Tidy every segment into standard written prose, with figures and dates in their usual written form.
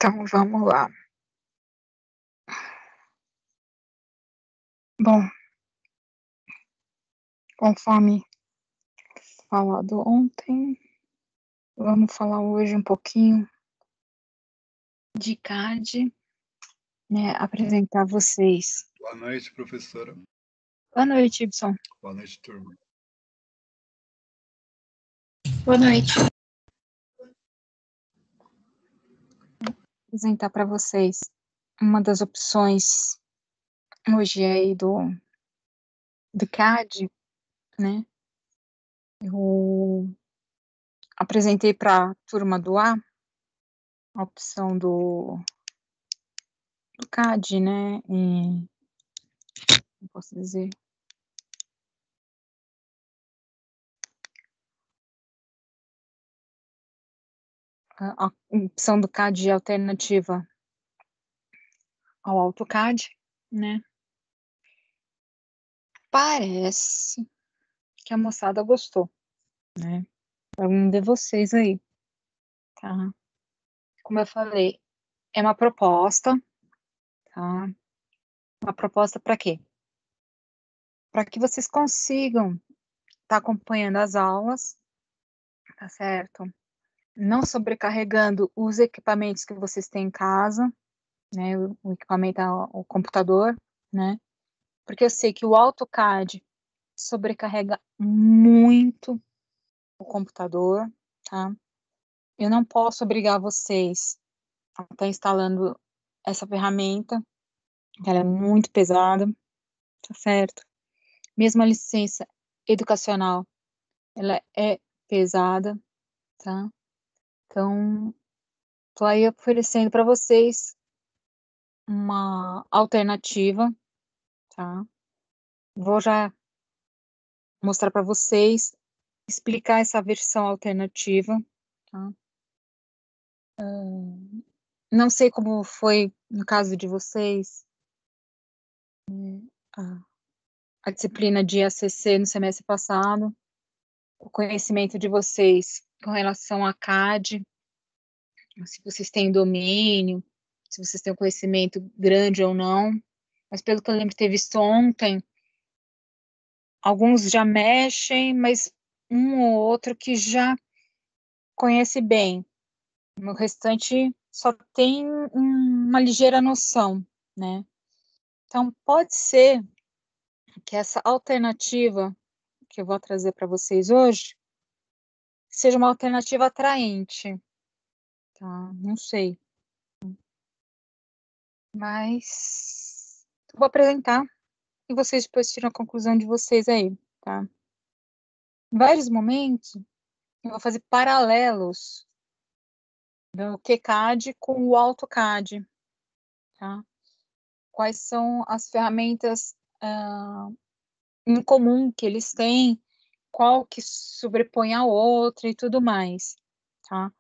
Então vamos lá. Bom, conforme falado ontem, vamos falar hoje um pouquinho de CAD, né? Apresentar vocês. Boa noite, professora. Boa noite, Ibson. Boa noite, turma. Boa noite. Apresentar para vocês uma das opções hoje aí do CAD, né? Eu apresentei para a turma do A a opção do CAD, né? E, não posso dizer. A opção do CAD alternativa ao AutoCAD, né? Parece que a moçada gostou, né? Algum de vocês aí, tá? Como eu falei, é uma proposta, tá? Uma proposta para quê? Para que vocês consigam estar acompanhando as aulas, tá certo? Não sobrecarregando os equipamentos que vocês têm em casa, né? O equipamento, o computador, né? Porque eu sei que o AutoCAD sobrecarrega muito o computador, tá? Eu não posso obrigar vocês a estar instalando essa ferramenta, que ela é muito pesada, tá certo? Mesmo a licença educacional, ela é pesada, tá? Então, tô aí oferecendo para vocês uma alternativa, tá? Vou já mostrar para vocês, explicar essa versão alternativa, tá? Não sei como foi no caso de vocês, a disciplina de ACC no semestre passado, o conhecimento de vocês com relação a CAD, se vocês têm domínio, se vocês têm um conhecimento grande ou não, mas pelo que eu lembro de ter visto ontem, alguns já mexem, mas um ou outro que já conhece bem. O restante só tem uma ligeira noção, né? Então, pode ser que essa alternativa que eu vou trazer para vocês hoje seja uma alternativa atraente, tá? Não sei. Mas vou apresentar e vocês depois tiram a conclusão de vocês aí, tá? Em vários momentos, eu vou fazer paralelos do QCAD com o AutoCAD, tá? Quais são as ferramentas em comum que eles têm, qual que sobrepõe a outra e tudo mais, tá?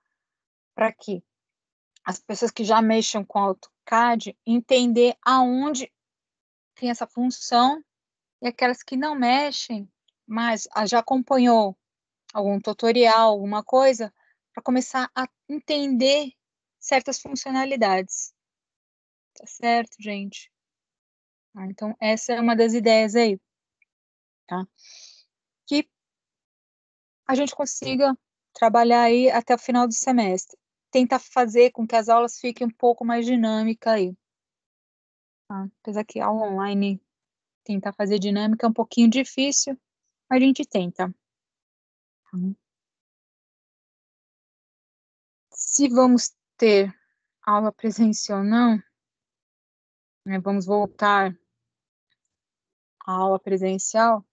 Para que as pessoas que já mexam com AutoCAD entender aonde tem essa função e aquelas que não mexem, mas já acompanhou algum tutorial, alguma coisa, para começar a entender certas funcionalidades. Tá certo, gente? Então, essa é uma das ideias aí, tá? Que a gente consiga trabalhar aí até o final do semestre. Tentar fazer com que as aulas fiquem um pouco mais dinâmicas aí. Tá? Apesar que a aula online tentar fazer dinâmica é um pouquinho difícil, mas a gente tenta. Tá? Se vamos ter aula presencial ou não, né, vamos voltar à aula presencial,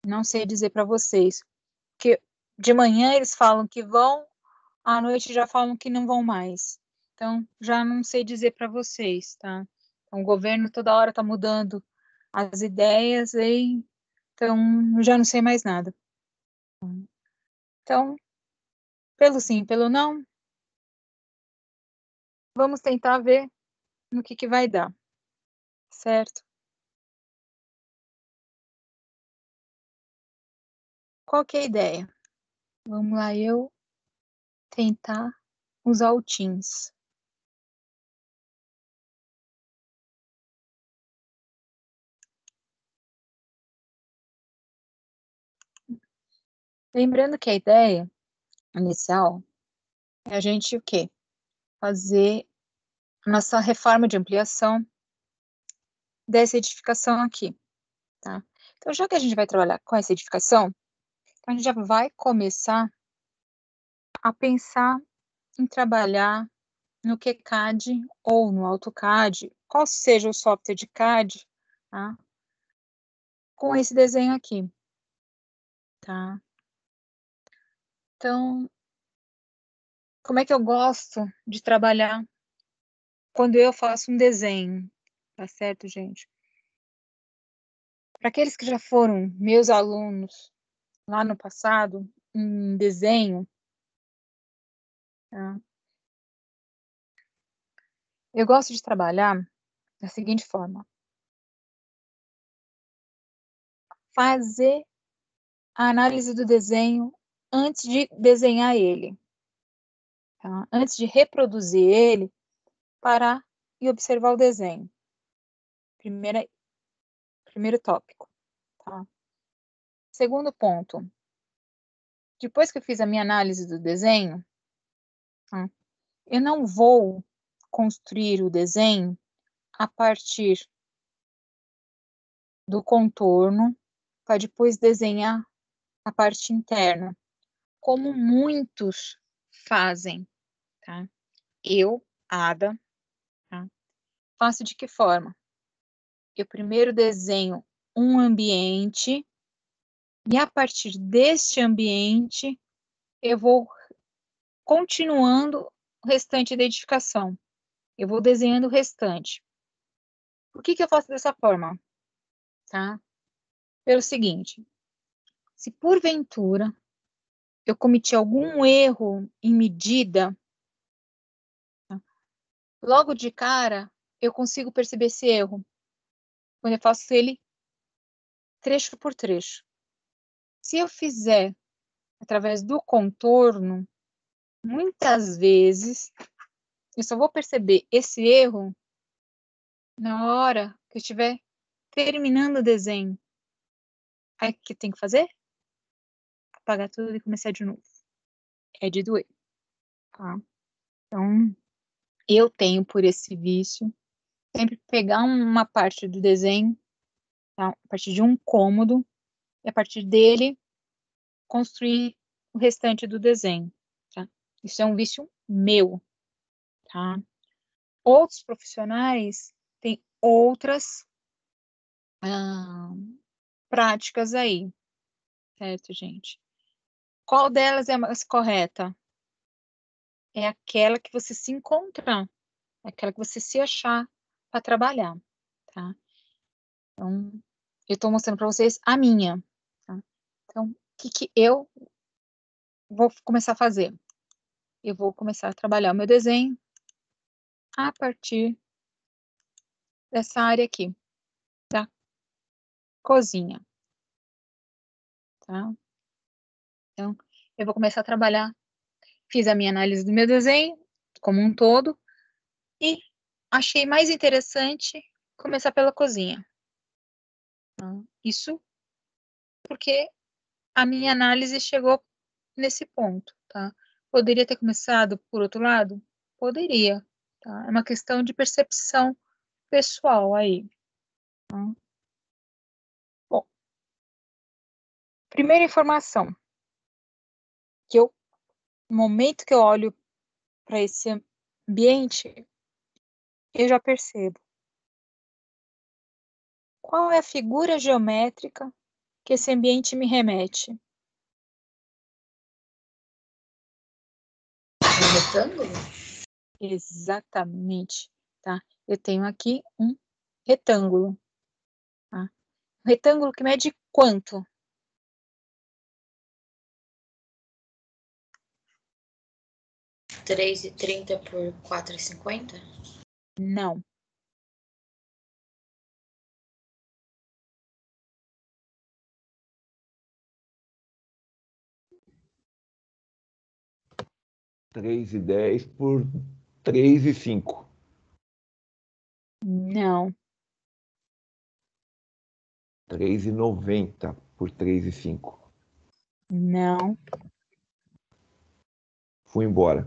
não sei dizer para vocês, porque de manhã eles falam que vão, à noite já falam que não vão mais. Então, já não sei dizer para vocês, tá? Então, o governo toda hora está mudando as ideias, e então já não sei mais nada. Então, pelo sim, pelo não, vamos tentar ver no que vai dar, certo? Qual que é a ideia? Vamos lá, eu tentar usar o Teams. Lembrando que a ideia inicial é a gente o quê? Fazer a nossa reforma de ampliação dessa edificação aqui, tá? Então, já que a gente vai trabalhar com essa edificação, a gente já vai começar a pensar em trabalhar no QCAD ou no AutoCAD, qual seja o software de CAD, tá? Com esse desenho aqui, tá? Então, como é que eu gosto de trabalhar quando eu faço um desenho, tá certo, gente? Para aqueles que já foram meus alunos lá no passado, em desenho, tá? Eu gosto de trabalhar da seguinte forma: fazer a análise do desenho antes de desenhar ele, tá? Antes de reproduzir ele, parar e observar o desenho. Primeiro tópico, tá? Segundo ponto, depois que eu fiz a minha análise do desenho, tá? Eu não vou construir o desenho a partir do contorno para depois desenhar a parte interna, como muitos fazem, tá? Eu, Ada, tá? Faço de que forma? Eu primeiro desenho um ambiente e a partir deste ambiente eu vou continuando o restante da edificação. Eu vou desenhando o restante. Por que eu faço dessa forma? Tá? Pelo seguinte, se porventura eu cometi algum erro em medida, tá? Logo de cara eu consigo perceber esse erro quando eu faço ele trecho por trecho. Se eu fizer através do contorno, muitas vezes eu só vou perceber esse erro na hora que eu estiver terminando o desenho. Aí o que tem que fazer? Apagar tudo e começar de novo. É de doer, tá? Então, eu tenho por esse vício sempre pegar uma parte do desenho, tá? A partir de um cômodo, e a partir dele construir o restante do desenho, tá? Isso é um vício meu, tá? Outros profissionais têm outras práticas aí, certo, gente? Qual delas é a mais correta? É aquela que você se encontrar, é aquela que você se achar para trabalhar, tá? Então, eu estou mostrando para vocês a minha, tá? Então, o que eu vou começar a fazer? Eu vou começar a trabalhar o meu desenho a partir dessa área aqui, da cozinha, tá? Então, eu vou começar a trabalhar, fiz a minha análise do meu desenho, como um todo, e achei mais interessante começar pela cozinha. Tá? Isso porque a minha análise chegou nesse ponto, tá? Poderia ter começado por outro lado? Poderia, tá? É uma questão de percepção pessoal aí. Tá? Bom, primeira informação que eu, no momento que eu olho para esse ambiente, eu já percebo qual é a figura geométrica que esse ambiente me remete. Um retângulo? Exatamente, tá? Eu tenho aqui um retângulo, tá? Um retângulo que mede quanto? 3,30 por 4,50? Não. R$ 3,10 por 3,5. Não. 3,90 por 3,5. Não. Fui embora.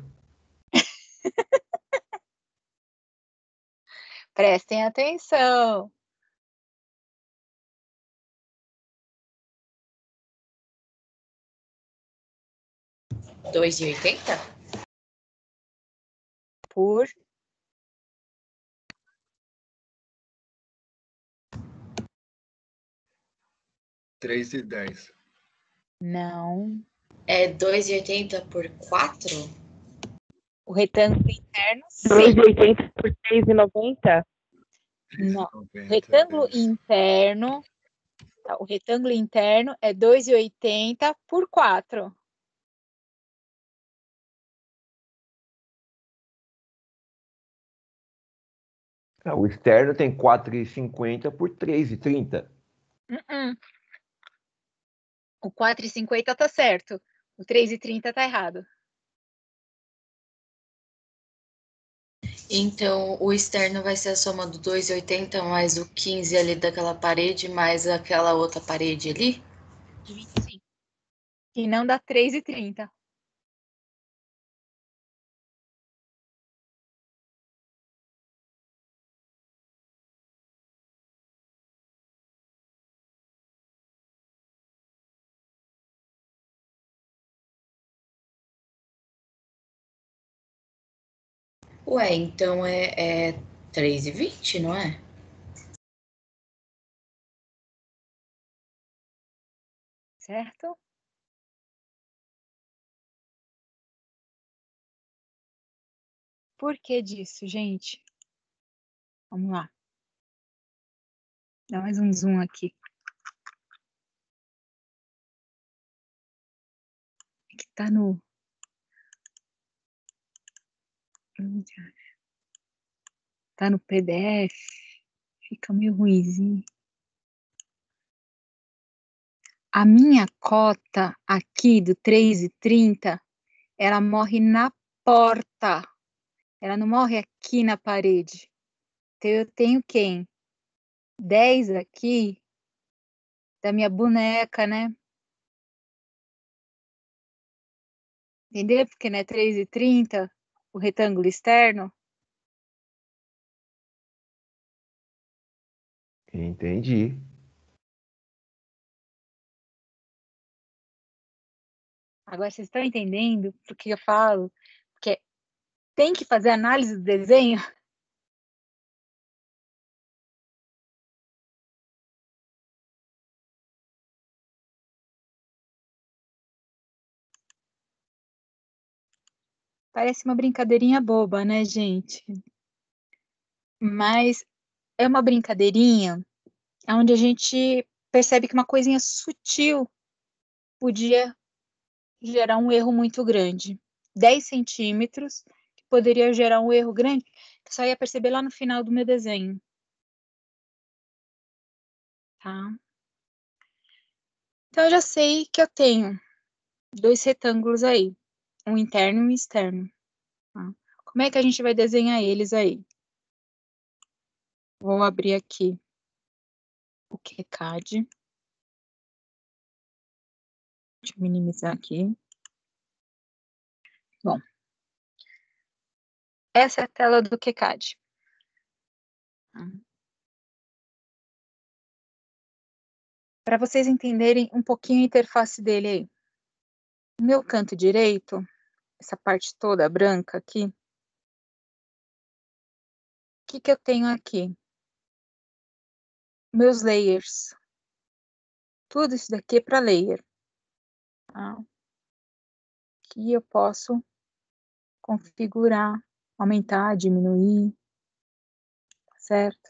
Prestem atenção. R$2,80? Por 3,10. não. É R$2,80 por 4? O retângulo interno, sim. 2,80 por 3,90? Não. 3,90. Retângulo Isso. interno. Tá, o retângulo interno é 2,80 por 4. O externo tem 4,50 por 3,30. O 4,50 tá certo. O 3,30 tá errado. Então, o externo vai ser a soma do 2,80 mais o 15 ali daquela parede, mais aquela outra parede ali? De 25. E não dá 3,30. Ué, então é 3,20, não é? Certo? Por que disso, gente? Vamos lá. Dá mais um zoom aqui. Que tá no... Tá no PDF. Fica meio ruizinho. A minha cota aqui do 3,30, ela morre na porta. Ela não morre aqui na parede. Então, eu tenho quem? 10 aqui da minha boneca, né? Entendeu? Porque não é 3,30 o retângulo externo. Entendi. Agora vocês estão entendendo por que eu falo? Porque tem que fazer análise do desenho. Parece uma brincadeirinha boba, né, gente? Mas é uma brincadeirinha onde a gente percebe que uma coisinha sutil podia gerar um erro muito grande. 10 centímetros, que poderia gerar um erro grande, que só ia perceber lá no final do meu desenho. Tá? Então, eu já sei que eu tenho 2 retângulos aí, um interno e um externo. Tá? Como é que a gente vai desenhar eles aí? Vou abrir aqui o QCAD. Deixa eu minimizar aqui. Bom, essa é a tela do QCAD. Para vocês entenderem um pouquinho a interface dele aí. No meu canto direito, essa parte toda branca aqui, o que eu tenho aqui? Meus layers. Tudo isso daqui é para layer. Tá? Aqui eu posso configurar, aumentar, diminuir, certo?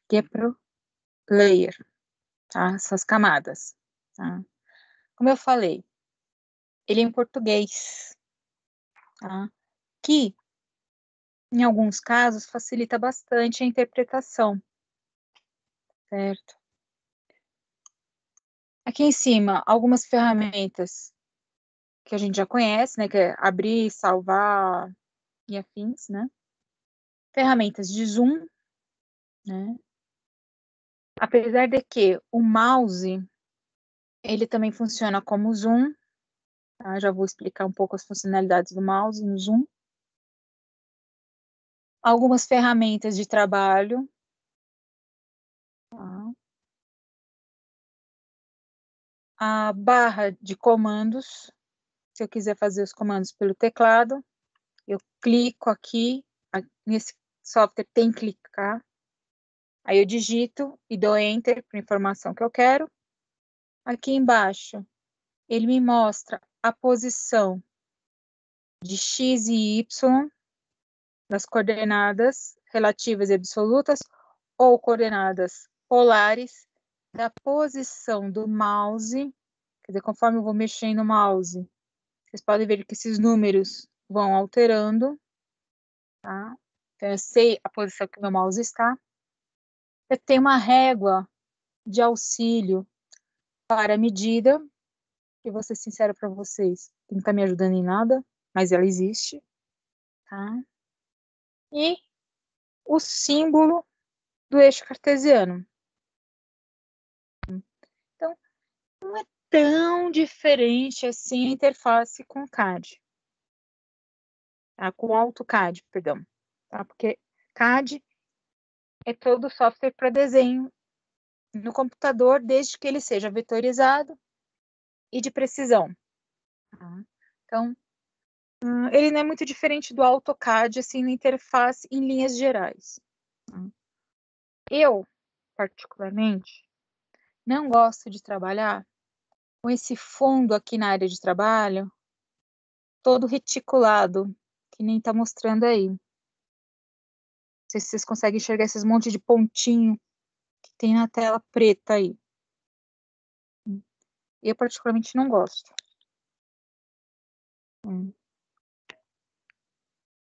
Aqui é para o layer, tá? Essas camadas. Tá? Como eu falei, ele é em português, tá? Que, em alguns casos, facilita bastante a interpretação, certo? Aqui em cima, algumas ferramentas que a gente já conhece, né? Que é abrir, salvar e afins, né? Ferramentas de zoom, né? Apesar de que o mouse, Ele também funciona como zoom, tá? Já vou explicar um pouco as funcionalidades do mouse no zoom. Algumas ferramentas de trabalho. Tá? A barra de comandos. Se eu quiser fazer os comandos pelo teclado, eu clico aqui, nesse software tem que clicar. Aí eu digito e dou Enter para a informação que eu quero. Aqui embaixo, ele me mostra a posição de X e Y das coordenadas relativas e absolutas ou coordenadas polares da posição do mouse. Quer dizer, conforme eu vou mexendo no mouse, vocês podem ver que esses números vão alterando, tá? Então, eu sei a posição que o meu mouse está. Eu tenho uma régua de auxílio para a medida, que vou ser sincera para vocês, não está me ajudando em nada, mas ela existe, tá? E o símbolo do eixo cartesiano. Então, não é tão diferente assim a interface com o CAD. Tá? Com o AutoCAD, perdão. Tá? Porque CAD é todo software para desenho no computador, desde que ele seja vetorizado e de precisão. Tá? Então, ele não é muito diferente do AutoCAD, assim, na interface, em linhas gerais. Tá? Eu, particularmente, não gosto de trabalhar com esse fundo aqui na área de trabalho, todo reticulado, que nem está mostrando aí. Não sei se vocês conseguem enxergar esses monte de pontinho que tem na tela preta aí. Eu particularmente não gosto.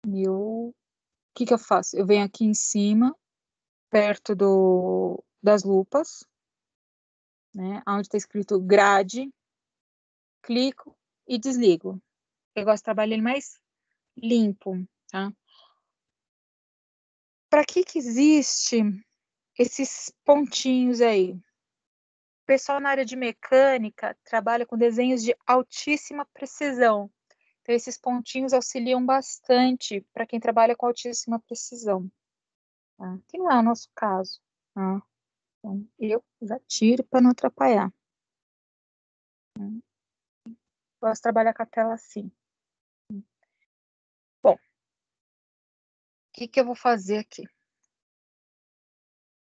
O que eu faço? Eu venho aqui em cima, perto das lupas, né, onde está escrito grade, clico e desligo. Eu gosto de trabalhar ele mais limpo, tá? Para que existe esses pontinhos aí? O pessoal na área de mecânica trabalha com desenhos de altíssima precisão. Então, esses pontinhos auxiliam bastante para quem trabalha com altíssima precisão. Tá? Que não é o nosso caso. Tá? Então, eu já tiro para não atrapalhar. Gosto de trabalhar com a tela assim. Bom, o que eu vou fazer aqui?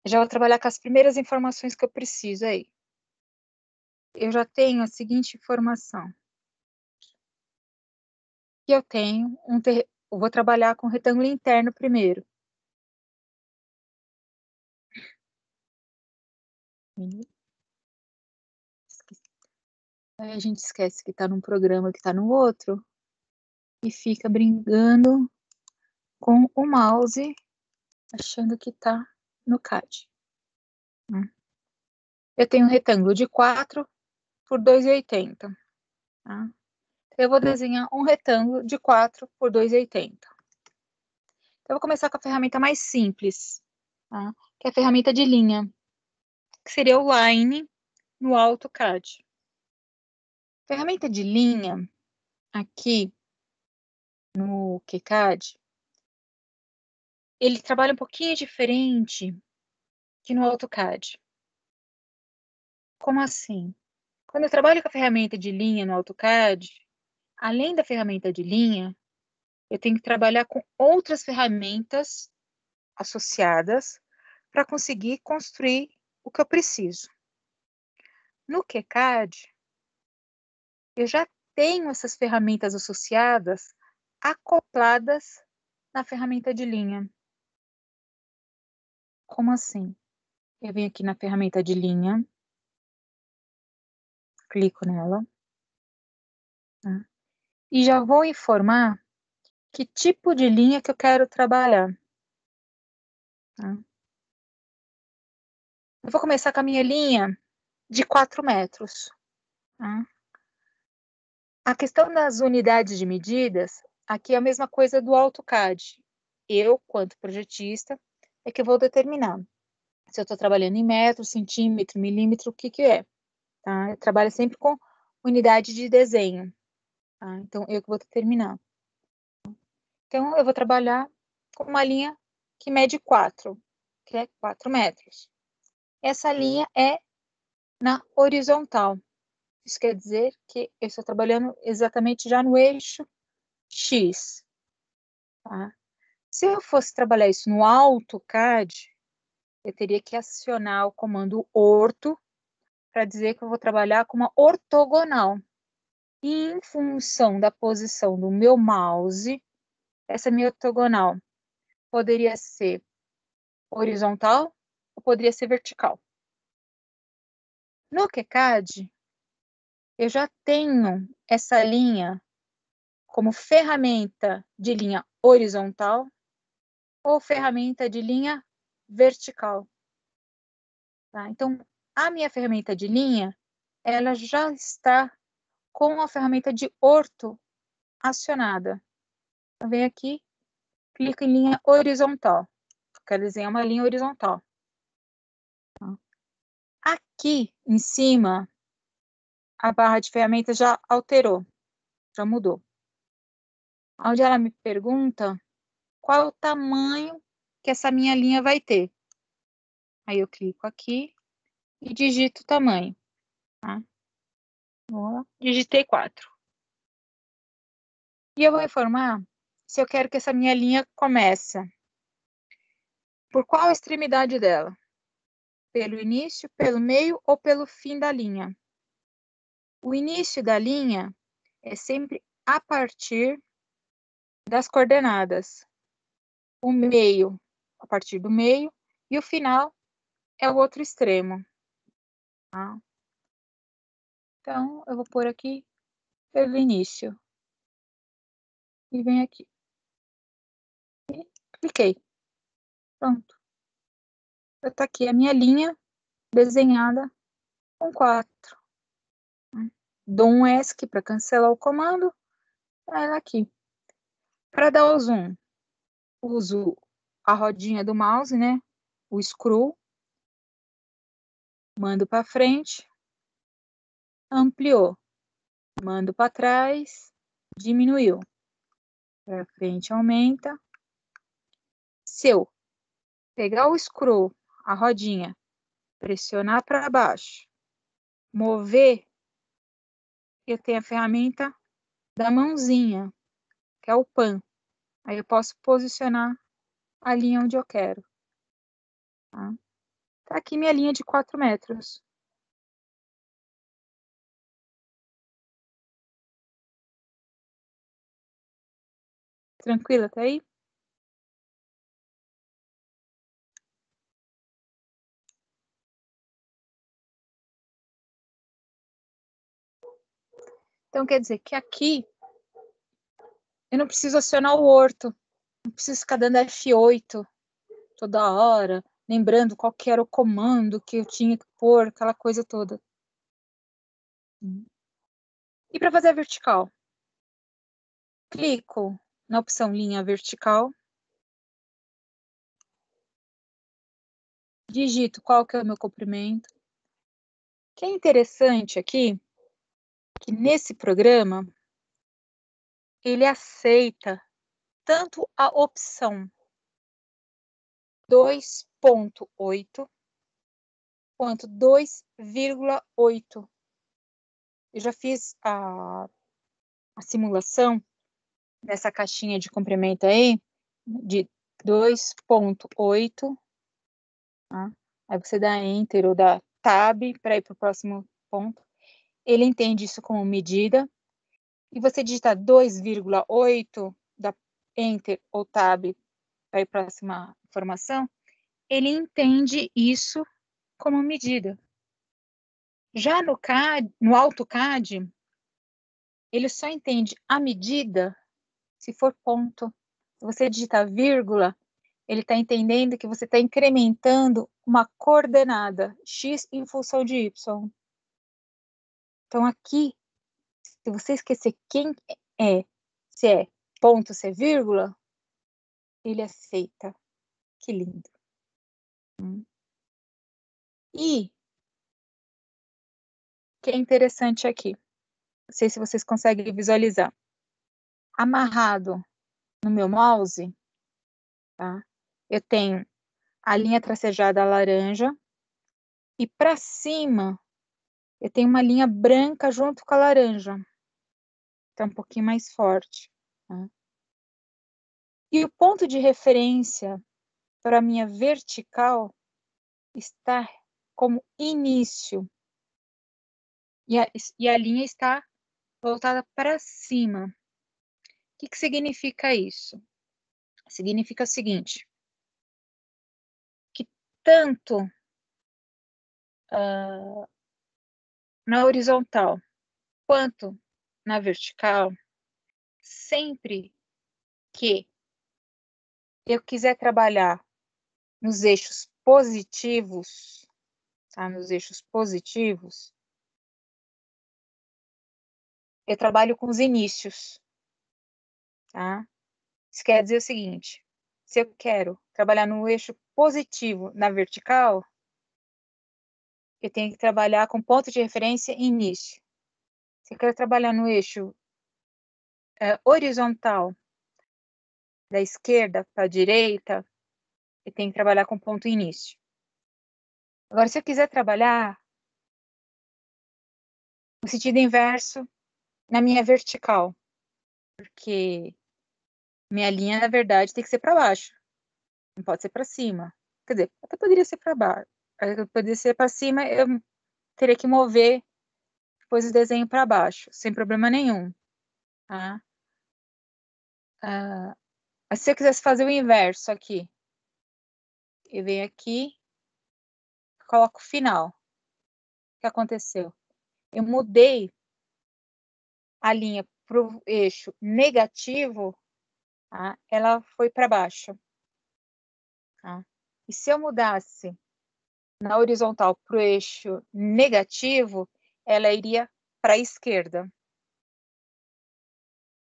Eu já vou trabalhar com as primeiras informações que eu preciso aí. Eu já tenho a seguinte informação. Que eu tenho eu vou trabalhar com retângulo interno primeiro. Aí a gente esquece que está num programa que está no outro e fica brincando com o mouse, achando que está no CAD. Eu tenho um retângulo de 4 por 2,80. Tá? Eu vou desenhar um retângulo de 4 por 2,80. Então, eu vou começar com a ferramenta mais simples, tá? Que é a ferramenta de linha, que seria o Line no AutoCAD. Ferramenta de linha, aqui no KiCad, ele trabalha um pouquinho diferente que no AutoCAD. Como assim? Quando eu trabalho com a ferramenta de linha no AutoCAD, além da ferramenta de linha, eu tenho que trabalhar com outras ferramentas associadas para conseguir construir o que eu preciso. No KiCad, eu já tenho essas ferramentas associadas acopladas na ferramenta de linha. Como assim? Eu venho aqui na ferramenta de linha, clico nela, tá? E já vou informar que tipo de linha que eu quero trabalhar. Tá? Eu vou começar com a minha linha de 4 metros. Tá? A questão das unidades de medidas, aqui é a mesma coisa do AutoCAD. Eu, quanto projetista, é que eu vou determinar se eu estou trabalhando em metro, centímetro, milímetro, o que é. tá? Eu trabalho sempre com unidade de desenho, tá? Então, eu que vou determinar. Então, eu vou trabalhar com uma linha que mede 4, que é 4 metros. Essa linha é na horizontal. Isso quer dizer que eu estou trabalhando exatamente já no eixo X, tá? Se eu fosse trabalhar isso no AutoCAD, eu teria que acionar o comando orto para dizer que eu vou trabalhar com uma ortogonal. E em função da posição do meu mouse, essa minha ortogonal poderia ser horizontal ou poderia ser vertical. No QCAD, eu já tenho essa linha como ferramenta de linha horizontal ou ferramenta de linha vertical. Tá? Então, a minha ferramenta de linha, ela já está com a ferramenta de orto acionada. Então, vem aqui, clico em linha horizontal. Quero desenhar uma linha horizontal. Aqui em cima, a barra de ferramentas já alterou, já mudou. Onde ela me pergunta qual é o tamanho que essa minha linha vai ter. Aí eu clico aqui e digito o tamanho. Tá? Digitei 4. E eu vou informar se eu quero que essa minha linha comece. Por qual extremidade dela? Pelo início, pelo meio ou pelo fim da linha? O início da linha é sempre a partir das coordenadas. O meio, a partir do meio, e o final é o outro extremo. Tá? Então, eu vou pôr aqui pelo início. E vem aqui. E cliquei. Pronto. Está aqui a minha linha desenhada com 4. Dou um ESC para cancelar o comando. Ela aqui. Para dar o zoom, uso a rodinha do mouse, né? O scroll. Mando para frente. Ampliou. Mando para trás. Diminuiu. Para frente aumenta. Se eu pegar o scroll, a rodinha, pressionar para baixo, mover, eu tenho a ferramenta da mãozinha, que é o pan. Aí eu posso posicionar a linha onde eu quero. Tá? Tá aqui minha linha de 4 metros. Tranquilo até aí? Então, quer dizer que aqui eu não preciso acionar o orto. Não preciso ficar dando F8 toda hora, lembrando qual que era o comando que eu tinha que pôr, aquela coisa toda. E para fazer a vertical? Clico na opção linha vertical. Digito qual que é o meu comprimento. O que é interessante aqui, que nesse programa, ele aceita tanto a opção 2.8 quanto 2,8. Eu já fiz a simulação dessa caixinha de comprimento aí, de 2.8. Tá? Aí você dá Enter ou dá Tab para ir para o próximo ponto. Ele entende isso como medida. E você digitar 2,8, dá Enter ou Tab para ir para a próxima informação, ele entende isso como medida. Já no CAD, no AutoCAD, ele só entende a medida se for ponto. Se você digitar vírgula, ele está entendendo que você está incrementando uma coordenada x em função de y. Então, aqui, se você esquecer quem é, se é ponto, se é vírgula, ele aceita. Que lindo. E que é interessante aqui. Não sei se vocês conseguem visualizar. Amarrado no meu mouse, tá? Eu tenho a linha tracejada laranja e para cima eu tenho uma linha branca junto com a laranja. Tá um pouquinho mais forte, tá? E o ponto de referência para a minha vertical está como início. E a linha está voltada para cima. O que significa isso? Significa o seguinte, que tanto na horizontal quanto na vertical, sempre que eu quiser trabalhar nos eixos positivos, tá? Nos eixos positivos, eu trabalho com os inícios, tá? Isso quer dizer o seguinte, se eu quero trabalhar no eixo positivo na vertical, eu tenho que trabalhar com ponto de referência início. Se eu quero trabalhar no eixo horizontal da esquerda para a direita, eu tenho que trabalhar com ponto início. Agora, se eu quiser trabalhar no sentido inverso na minha vertical, porque minha linha, na verdade, tem que ser para baixo, não pode ser para cima. Quer dizer, até poderia ser para baixo, poderia ser para cima, eu teria que mover depois o desenho para baixo, sem problema nenhum. Tá? Se eu quisesse fazer o inverso aqui, eu venho aqui, coloco final. O que aconteceu? Eu mudei a linha para o eixo negativo, tá? Ela foi para baixo. Tá? E se eu mudasse na horizontal para o eixo negativo, ela iria para a esquerda.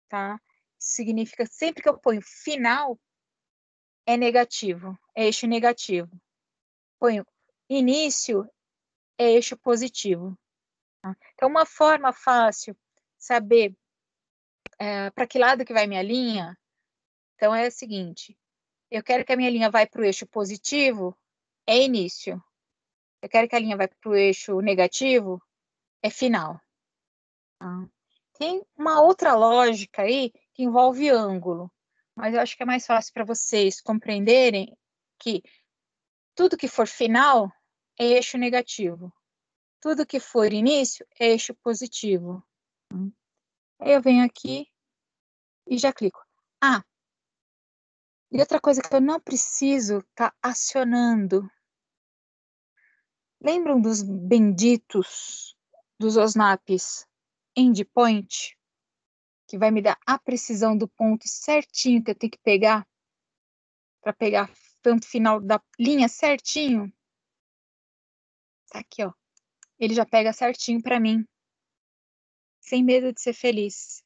Tá? Significa sempre que eu ponho final, é negativo, é eixo negativo. Ponho início, é eixo positivo. Tá? Então, uma forma fácil saber para que lado que vai minha linha, então é a seguinte, eu quero que a minha linha vai para o eixo positivo, é início. Eu quero que a linha vai para o eixo negativo, é final. Tá? Tem uma outra lógica aí que envolve ângulo, mas eu acho que é mais fácil para vocês compreenderem que tudo que for final é eixo negativo. Tudo que for início é eixo positivo. Aí eu venho aqui e já clico. E outra coisa que eu não preciso estar acionando. Lembram dos benditos dos OSNAPs endpoint? Que vai me dar a precisão do ponto certinho que eu tenho que pegar para pegar o ponto final da linha certinho? Tá aqui, ó. Ele já pega certinho para mim, sem medo de ser feliz.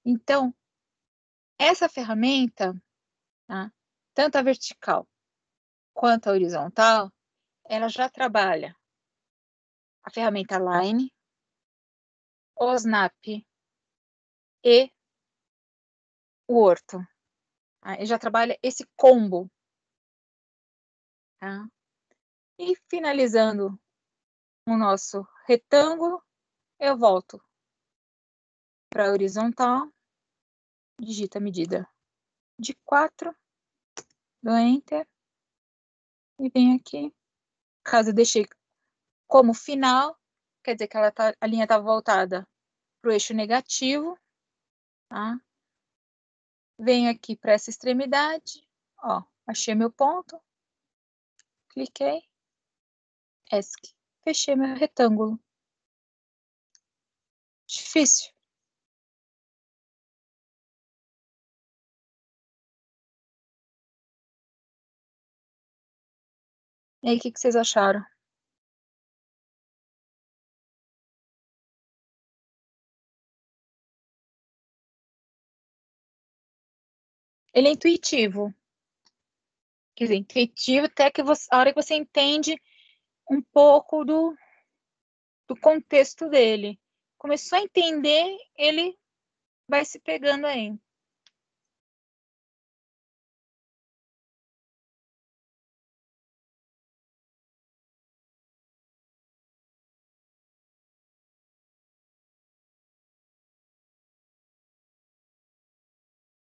Então, essa ferramenta, tá? Tanto a vertical quanto a horizontal, ela já trabalha a ferramenta Line, OSNAP e o Orto. Tá? Ele já trabalha esse combo. Tá? E finalizando o nosso retângulo, eu volto para a horizontal, digito a medida de 4, dou Enter, e venho aqui. Caso eu deixei como final, quer dizer que a linha está voltada para o eixo negativo. Tá? Venho aqui para essa extremidade, ó, achei meu ponto, cliquei, ESC, fechei meu retângulo. Difícil. E aí, o que vocês acharam? Ele é intuitivo. Quer dizer, intuitivo até que a hora que você entende um pouco do contexto dele. Começou a entender, ele vai se pegando aí.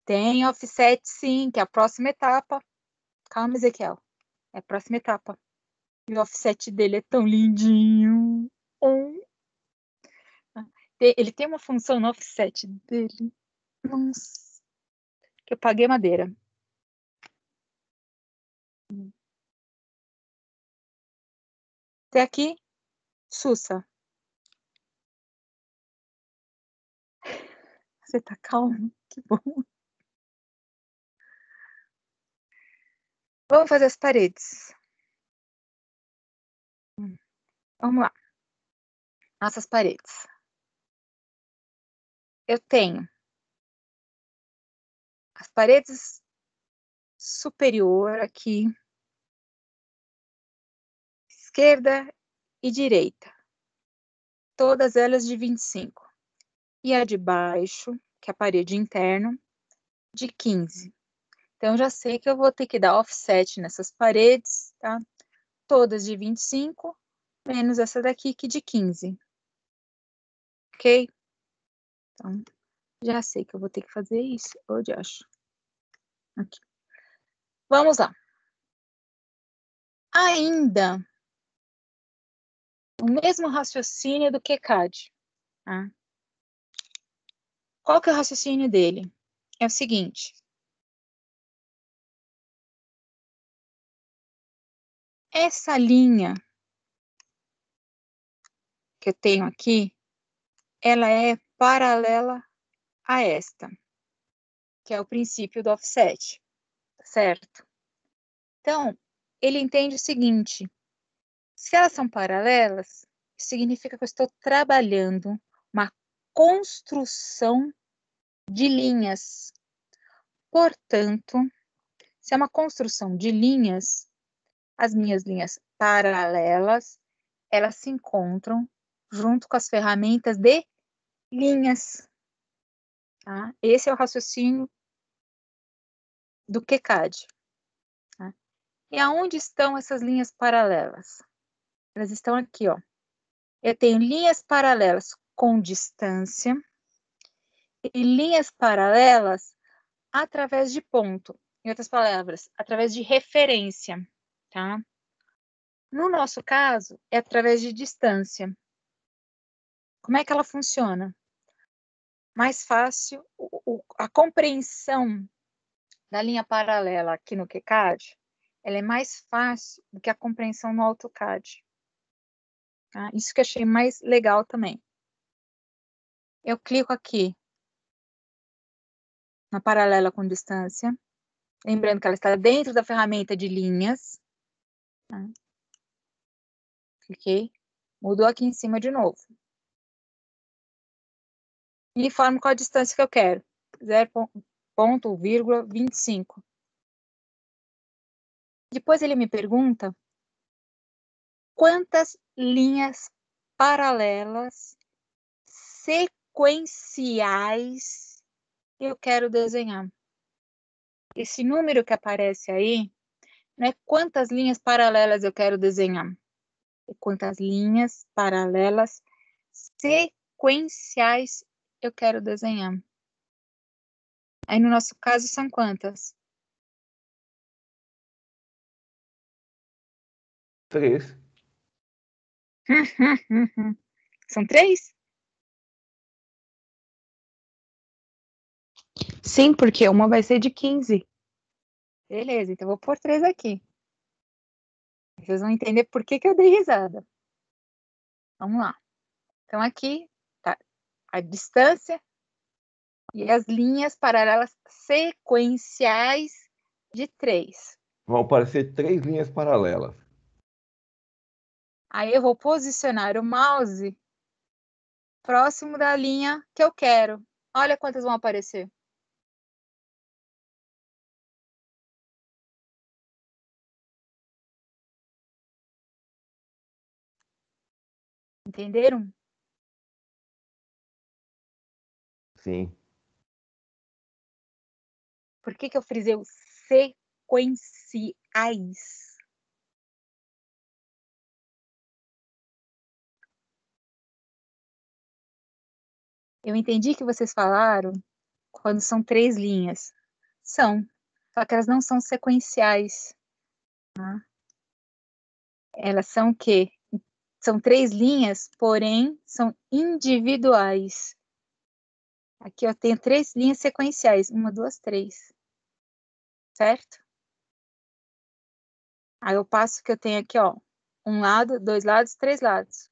Tem offset, sim, que é a próxima etapa. Calma, Ezequiel. É a próxima etapa. E o offset dele é tão lindinho. Ele tem uma função no offset dele. Nossa. Que eu paguei madeira. Até aqui, Sussa. Você tá calmo? Que bom. Vamos fazer as paredes. Vamos lá. Nossas paredes. Eu tenho as paredes superior aqui, esquerda e direita. Todas elas de 25. E a de baixo, que é a parede interna, de 15. Então, eu já sei que eu vou ter que dar offset nessas paredes, tá? Todas de 25, menos essa daqui, que de 15. Ok? Então, já sei que eu vou ter que fazer isso. Onde eu acho? Aqui. Vamos lá. Ainda, o mesmo raciocínio do QCAD. Tá? Qual que é o raciocínio dele? É o seguinte. Essa linha que eu tenho aqui, ela é paralela a esta, que é o princípio do offset, certo? Então, ele entende o seguinte, se elas são paralelas, significa que eu estou trabalhando uma construção de linhas. Portanto, se é uma construção de linhas, as minhas linhas paralelas, elas se encontram junto com as ferramentas de linhas. Tá? Esse é o raciocínio do QCAD. Tá? E aonde estão essas linhas paralelas? Elas estão aqui, ó. Eu tenho linhas paralelas com distância e linhas paralelas através de ponto. Em outras palavras, através de referência, tá? No nosso caso, é através de distância. Como é que ela funciona? Mais fácil, a compreensão da linha paralela aqui no QCAD, ela é mais fácil do que a compreensão no AutoCAD. Tá? Isso que eu achei mais legal também. Eu clico aqui na paralela com distância, lembrando que ela está dentro da ferramenta de linhas. Tá? Cliquei, mudou aqui em cima de novo. E informo qual a distância que eu quero, 0,25. Depois ele me pergunta quantas linhas paralelas sequenciais eu quero desenhar. Esse número que aparece aí não é quantas linhas paralelas eu quero desenhar, é quantas linhas paralelas sequenciais eu quero desenhar. Aí no nosso caso são quantas? 3. São 3? Sim, porque uma vai ser de 15. Beleza, então eu vou pôr 3 aqui. Vocês vão entender por que que eu dei risada. Vamos lá. Então aqui tá a distância e as linhas paralelas sequenciais de 3. Vão aparecer 3 linhas paralelas. Aí eu vou posicionar o mouse próximo da linha que eu quero. Olha quantas vão aparecer. Entenderam? Sim. Por que eu frisei os sequenciais? Eu entendi que vocês falaram quando são 3 linhas. São, só que elas não são sequenciais. Tá? Elas são o quê? São 3 linhas, porém são individuais. Aqui eu tenho 3 linhas sequenciais. 1, 2, 3. Certo? Aí eu passo que eu tenho aqui, ó. 1 lado, 2 lados, 3 lados.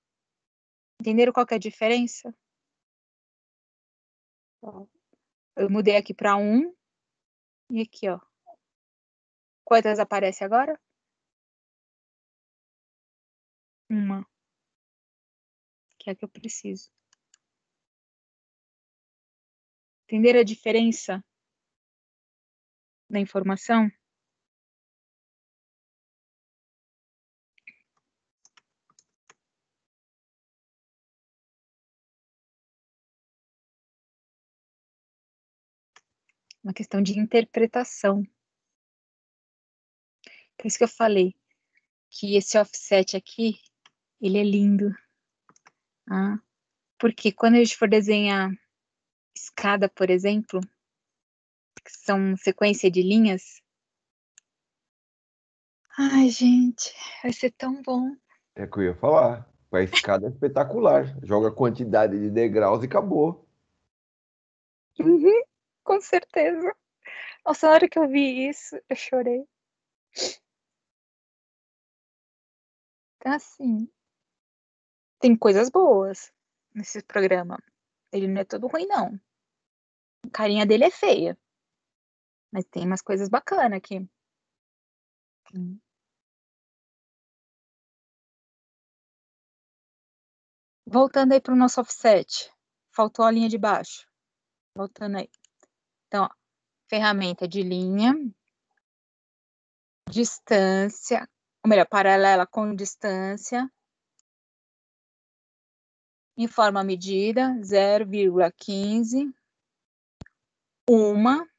Entenderam qual que é a diferença? Ó, eu mudei aqui para 1 e aqui, ó. Quantas aparece agora? 1, que é a que eu preciso. Entenderam a diferença da informação? Uma questão de interpretação. Por isso que eu falei que esse offset aqui, ele é lindo. Ah, porque quando a gente for desenhar escada, por exemplo, que são sequência de linhas, ai, gente, vai ser tão bom. É o que eu ia falar. A escada é espetacular. Joga a quantidade de degraus e acabou. Uhum, com certeza. Nossa, na hora que eu vi isso, eu chorei. Então, assim, tem coisas boas nesse programa. Ele não é todo ruim, não. A carinha dele é feia. Mas tem umas coisas bacanas aqui. Voltando aí para o nosso offset. Faltou a linha de baixo. Voltando aí. Então, ó, ferramenta de linha, distância, ou melhor, paralela com distância, informa a medida, 0,15, uma,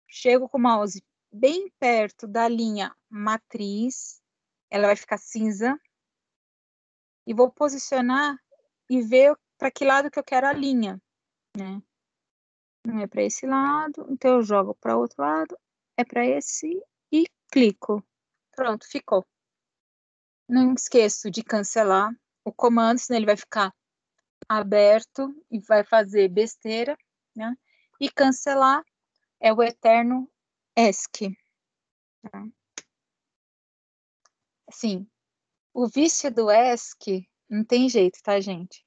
chego com o mouse bem perto da linha matriz, ela vai ficar cinza, e vou posicionar e ver para que lado que eu quero a linha, né? Não é para esse lado, então eu jogo para o outro lado, é para esse e clico. Pronto, ficou. Não esqueço de cancelar o comando, senão ele vai ficar aberto e vai fazer besteira, né? E cancelar é o eterno ESC. Tá? Assim, o vício do ESC não tem jeito, tá, gente?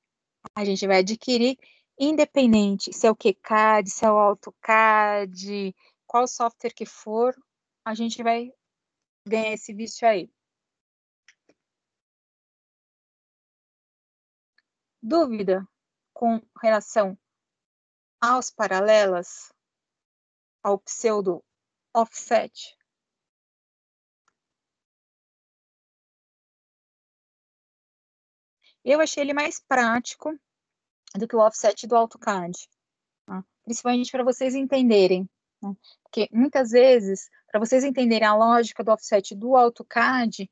A gente vai adquirir independente se é o QCAD, se é o AutoCAD, qual software que for, a gente vai ganhar esse vício aí. Dúvida com relação aos paralelas, ao pseudo offset? Eu achei ele mais prático do que o offset do AutoCAD, tá? Principalmente para vocês entenderem, né? Porque muitas vezes, para vocês entenderem a lógica do offset do AutoCAD,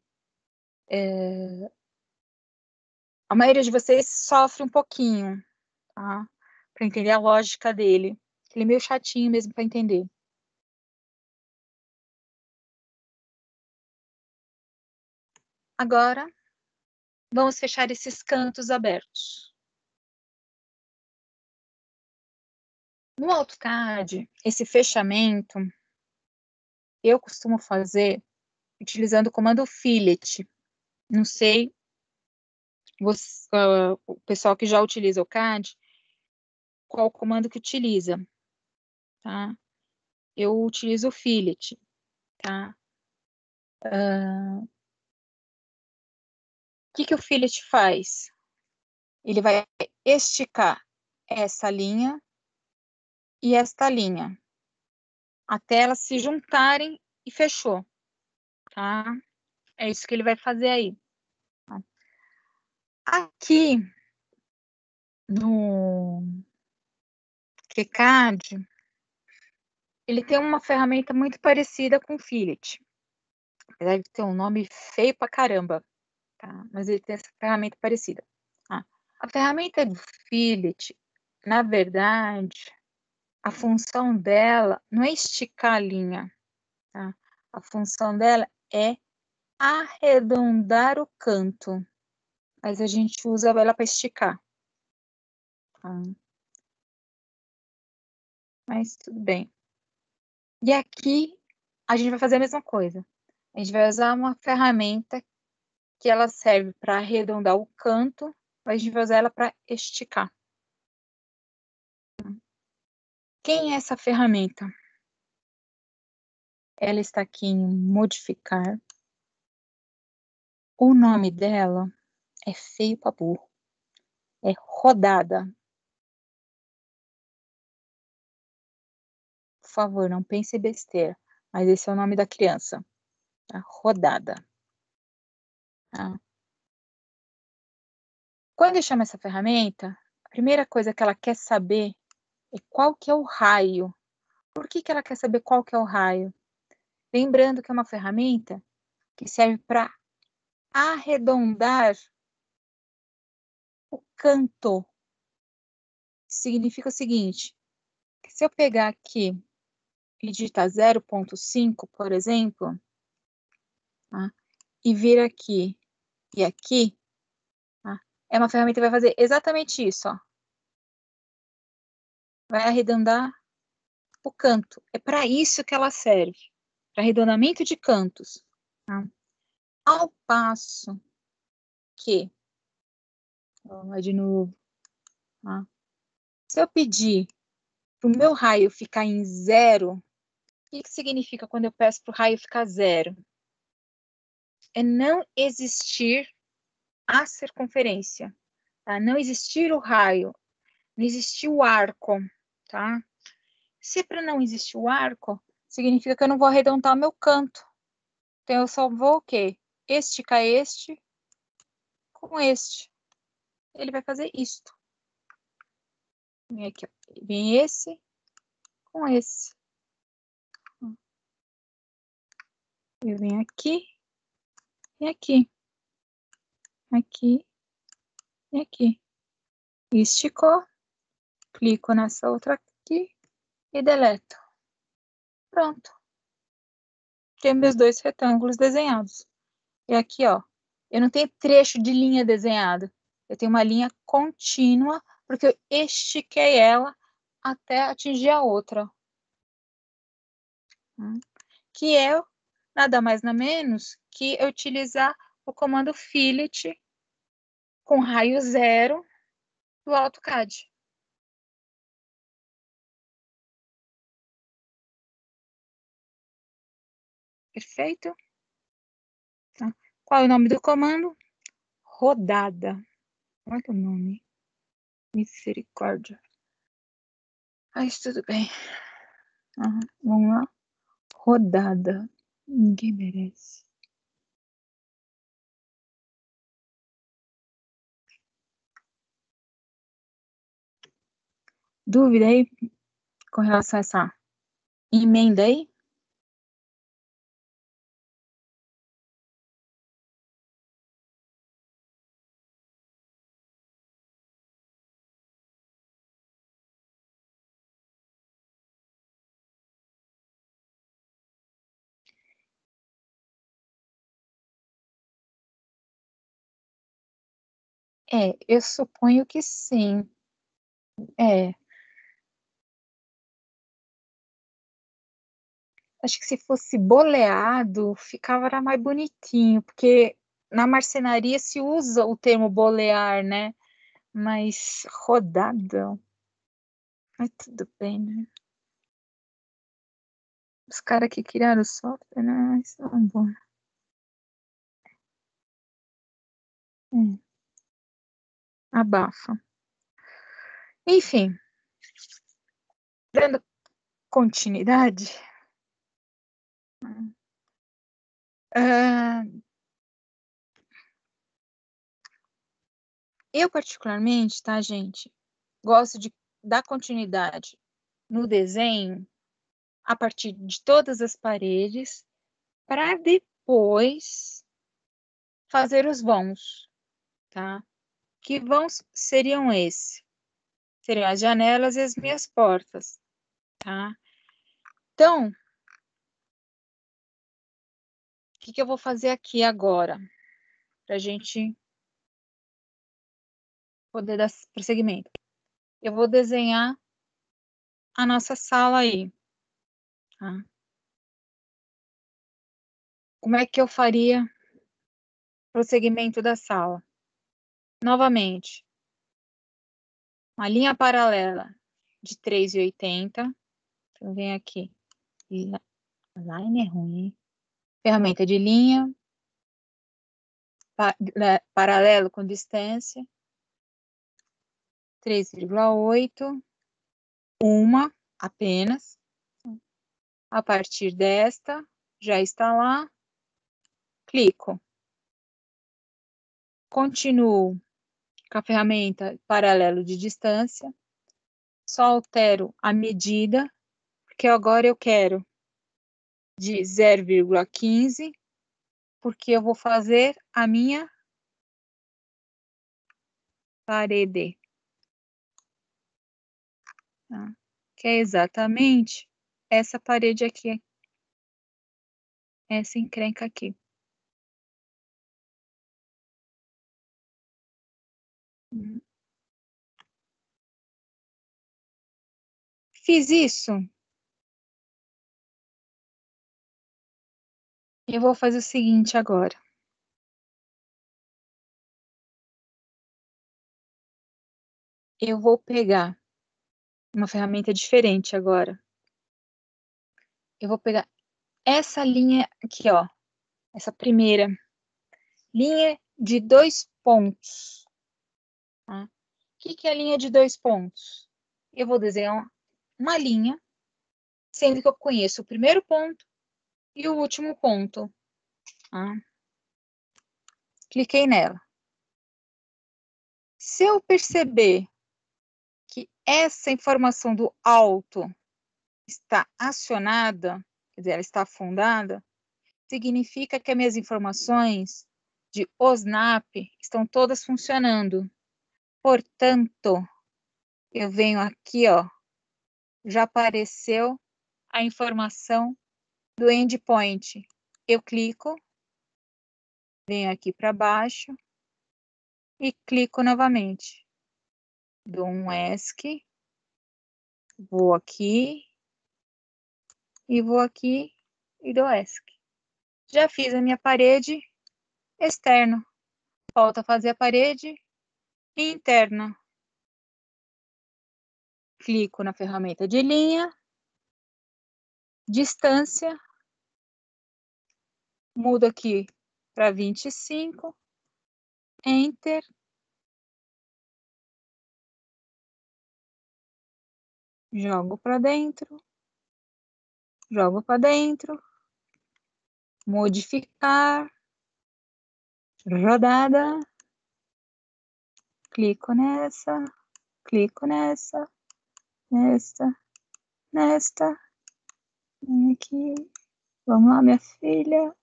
a maioria de vocês sofre um pouquinho, tá? Para entender a lógica dele. Ele é meio chatinho mesmo para entender. Agora, vamos fechar esses cantos abertos. No AutoCAD, esse fechamento, eu costumo fazer utilizando o comando fillet. Não sei, o pessoal que já utiliza o CAD, qual o comando que utiliza, tá? Eu utilizo o fillet, tá? O que o fillet faz? Ele vai esticar essa linha e esta linha, até elas se juntarem e fechou, tá? É isso que ele vai fazer aí. Tá? Aqui no KiCad, ele tem uma ferramenta muito parecida com o Fillet. Apesar de ter um nome feio pra caramba, tá? Mas ele tem essa ferramenta parecida. Tá? A ferramenta do Fillet, na verdade, a função dela não é esticar a linha, tá? A função dela é arredondar o canto, mas a gente usa ela para esticar. Tá? Mas tudo bem. E aqui a gente vai fazer a mesma coisa. A gente vai usar uma ferramenta que ela serve para arredondar o canto, mas a gente vai usar ela para esticar. Quem é essa ferramenta? Ela está aqui em modificar. O nome dela é feio para burro. É rodada. Por favor, não pense besteira. Mas esse é o nome da criança. Tá? Rodada. Tá? Quando eu chamo essa ferramenta, a primeira coisa que ela quer saber é qual que é o raio. Por que ela quer saber qual que é o raio? Lembrando que é uma ferramenta que serve para arredondar o canto. Significa o seguinte, que se eu pegar aqui e digitar 0,5, por exemplo, tá? E vir aqui e aqui, tá? É uma ferramenta que vai fazer exatamente isso, ó. Vai arredondar o canto. É para isso que ela serve, para arredondamento de cantos. Tá? Ao passo que, vamos lá de novo, tá? Se eu pedir para o meu raio ficar em 0, o que significa quando eu peço para o raio ficar 0? É não existir a circunferência, tá? Não existir o raio, não existir o arco, tá? Se para não existir o arco, significa que eu não vou arredondar o meu canto. Então, eu só vou o quê? Esticar este com este. Ele vai fazer isto. Vem aqui, ó. Vem esse com esse. Eu venho aqui e aqui. Aqui e aqui. Esticou. Clico nessa outra aqui e deleto. Pronto. Tenho meus dois retângulos desenhados. E aqui, ó, eu não tenho trecho de linha desenhado. Eu tenho uma linha contínua, porque eu estiquei ela até atingir a outra. Que é nada mais nada menos que eu utilizar o comando fillet com raio 0 do AutoCAD. Perfeito? Tá. Qual é o nome do comando? Rodada. Olha o nome. Misericórdia. Mas tudo bem. Vamos lá. Rodada. Ninguém merece. Dúvida aí com relação a essa emenda aí? Eu suponho que sim. Acho que se fosse boleado, ficava mais bonitinho, porque na marcenaria se usa o termo bolear, né? Mas rodada. Mas tudo bem, né? Os caras que criaram o software, né? Isso é bom. Abafa. Enfim, dando continuidade. Eu, particularmente, tá, gente? Gosto de dar continuidade no desenho a partir de todas as paredes para depois fazer os vãos, tá? Que vãos seriam esses? Seriam as janelas e as minhas portas, tá? Então, o que eu vou fazer aqui agora? Para a gente poder dar prosseguimento. Eu vou desenhar a nossa sala aí, tá? Como é que eu faria prosseguimento da sala? Novamente, uma linha paralela de 3,80. Então, vem aqui. Line é ruim. Ferramenta de linha. Paralelo com distância. 3,8. Uma apenas. A partir desta, já está lá. Clico. Continuo com a ferramenta paralelo de distância. Só altero a medida, porque agora eu quero de 0,15, porque eu vou fazer a minha parede. Tá? Que é exatamente essa parede aqui. Essa encrenca aqui. Fiz isso. Eu vou fazer o seguinte agora. Eu vou pegar uma ferramenta diferente agora. Eu vou pegar essa linha aqui, ó. Essa primeira linha de 2 pontos. Tá? O que é a linha de 2 pontos? Eu vou desenhar uma linha, sendo que eu conheço o primeiro ponto e o último ponto. Tá? Cliquei nela. Se eu perceber que essa informação do alto está acionada, quer dizer, ela está afundada, significa que as minhas informações de OSNAP estão todas funcionando. Portanto, eu venho aqui, ó, já apareceu a informação do endpoint. Eu clico, venho aqui para baixo e clico novamente. Dou um ESC, vou aqui e vou aqui e dou ESC. Já fiz a minha parede externa. Falta fazer a parede interna. Clico na ferramenta de linha, distância, mudo aqui para 25, Enter. Jogo para dentro, modificar, rodada, clico nessa, nesta, vem aqui, vamos lá, minha filha,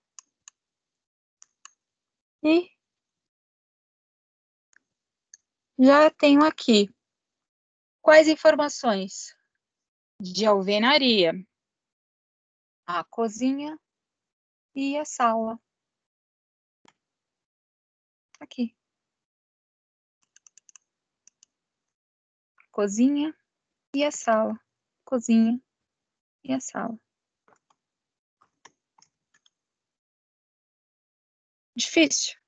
e já tenho aqui quais informações? De alvenaria, a cozinha e a sala. Aqui. Cozinha e a sala. Cozinha e a sala. Difícil?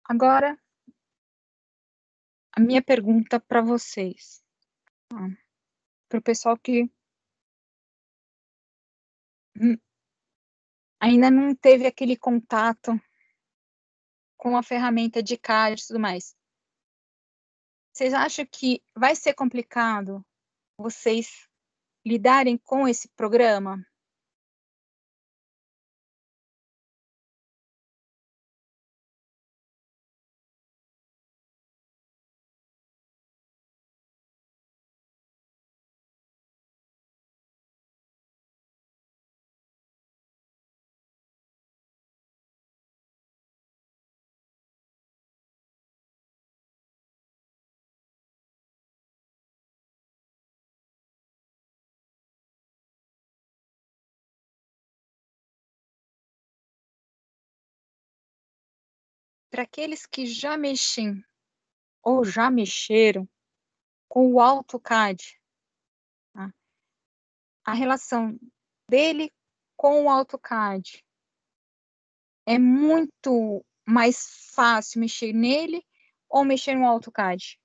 Agora, a minha pergunta para vocês. Para o pessoal que ainda não teve aquele contato com a ferramenta de CAD e tudo mais. Vocês acham que vai ser complicado vocês lidarem com esse programa? Para aqueles que já mexem ou já mexeram com o AutoCAD, tá? A relação dele com o AutoCAD é muito mais fácil mexer nele ou mexer no AutoCAD?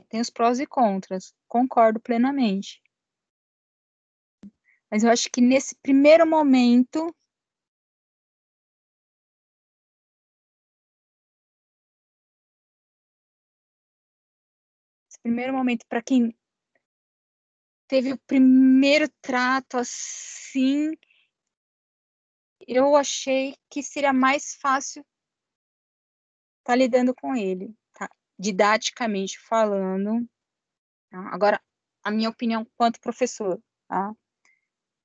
Tem os prós e contras, concordo plenamente. Mas eu acho que nesse primeiro momento, para quem teve o primeiro trato assim, eu achei que seria mais fácil estar lidando com ele, tá? Didaticamente falando, tá? Agora, a minha opinião quanto professor, tá?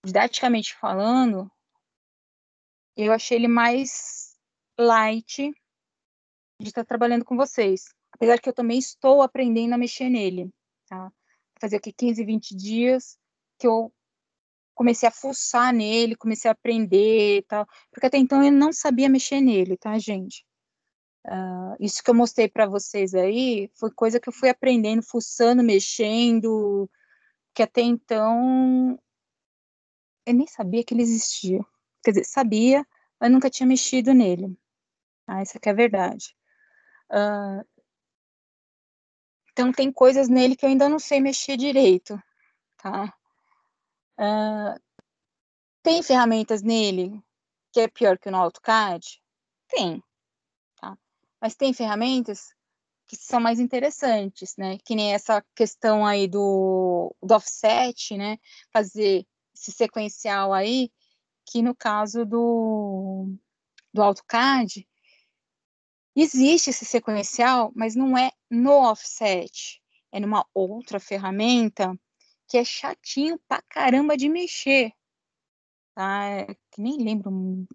Didaticamente falando, eu achei ele mais light de estar trabalhando com vocês. Apesar que eu também estou aprendendo a mexer nele, tá? Fazer aqui 15, 20 dias que eu comecei a fuçar nele, comecei a aprender e tal, porque até então eu não sabia mexer nele, tá, gente? Isso que eu mostrei para vocês aí foi coisa que eu fui aprendendo, fuçando, mexendo, que até então eu nem sabia que ele existia. Quer dizer, sabia, mas nunca tinha mexido nele. Essa aqui é a verdade. Então tem coisas nele que eu ainda não sei mexer direito, tá? Tem ferramentas nele que é pior que no AutoCAD? Tem, tá? Mas tem ferramentas que são mais interessantes, né? Que nem essa questão aí do offset, né? Fazer esse sequencial aí, que no caso do AutoCAD, existe esse sequencial, mas não é no offset, é numa outra ferramenta que é chatinho pra caramba de mexer, tá? Que nem lembro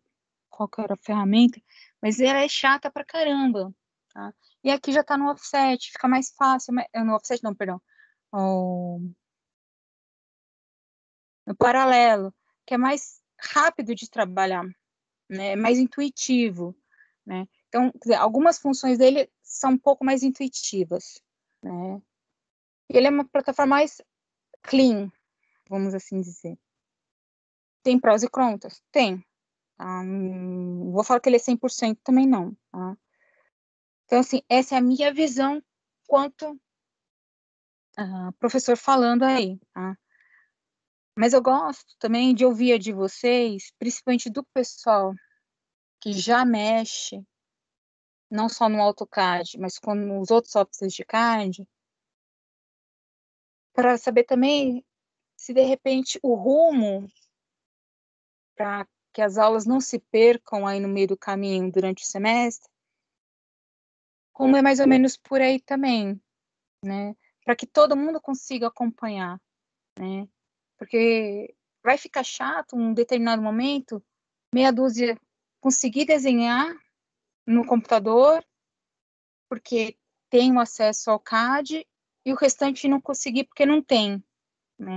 qual que era a ferramenta, mas ela é chata pra caramba, tá? E aqui já tá no offset, fica mais fácil, no offset não, perdão, no paralelo, que é mais rápido de trabalhar, né? É mais intuitivo, né? Então, quer dizer, algumas funções dele são um pouco mais intuitivas, né? E ele é uma plataforma mais clean, vamos assim dizer. Tem prós e contras? Tem. Tá? Não vou falar que ele é 100% também não, tá? Então, assim, essa é a minha visão quanto professor falando aí, tá? Mas eu gosto também de ouvir a de vocês, principalmente do pessoal que já mexe, não só no AutoCAD, mas com os outros softwares de CAD, para saber também se de repente o rumo para que as aulas não se percam aí no meio do caminho durante o semestre, como é mais ou menos por aí também, né? Para que todo mundo consiga acompanhar, né? Porque vai ficar chato um determinado momento, meia dúzia conseguir desenhar no computador, porque tem o acesso ao CAD, e o restante não conseguir porque não tem, né?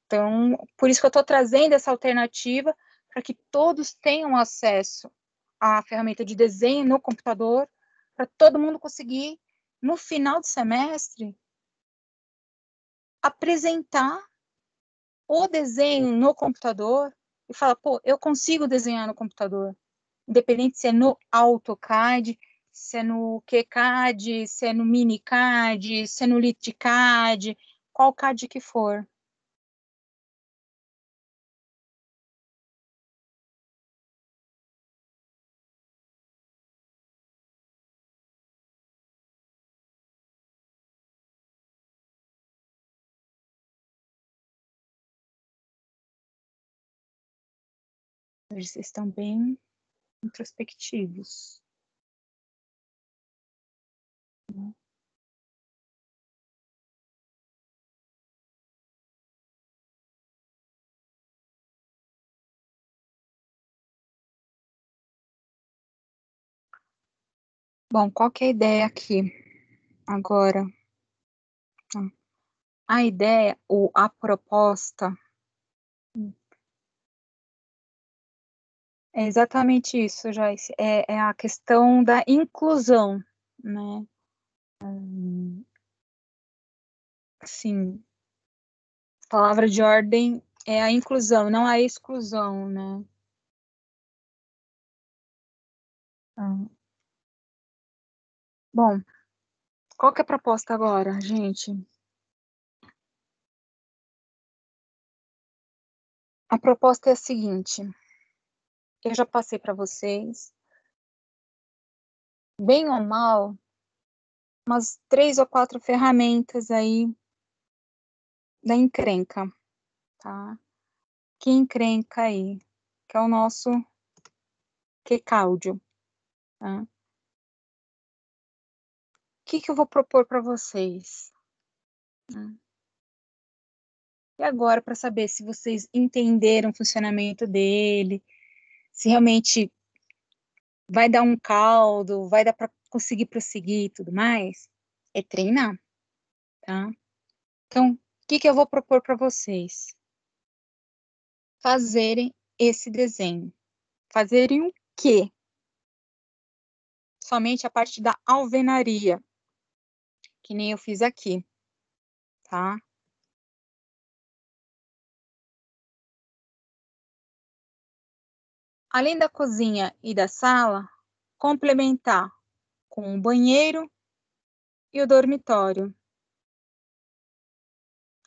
Então, por isso que eu estou trazendo essa alternativa para que todos tenham acesso à ferramenta de desenho no computador, para todo mundo conseguir, no final do semestre, apresentar o desenho no computador e falar, pô, eu consigo desenhar no computador, independente se é no AutoCAD, se é no QCAD, se é no MiniCAD, se é no LitCAD, qual CAD que for. Vocês estão bem introspectivos. Bom, qual que é a ideia aqui agora? A ideia ou a proposta é exatamente isso, Joyce. É a questão da inclusão, né? Sim, a palavra de ordem é a inclusão, não a exclusão, né? Bom, qual que é a proposta agora, gente? A proposta é a seguinte, eu já passei para vocês, bem ou mal, umas 3 ou 4 ferramentas aí da encrenca, tá? Que encrenca aí, que é o nosso QCAUDIO, tá? O que eu vou propor para vocês? E agora, para saber se vocês entenderam o funcionamento dele, se realmente vai dar um caldo, vai dar para conseguir prosseguir e tudo mais, é treinar, tá? Então, o que eu vou propor para vocês? Fazerem esse desenho. Fazerem o quê? Somente a parte da alvenaria, que nem eu fiz aqui, tá? Além da cozinha e da sala, complementar com o banheiro e o dormitório.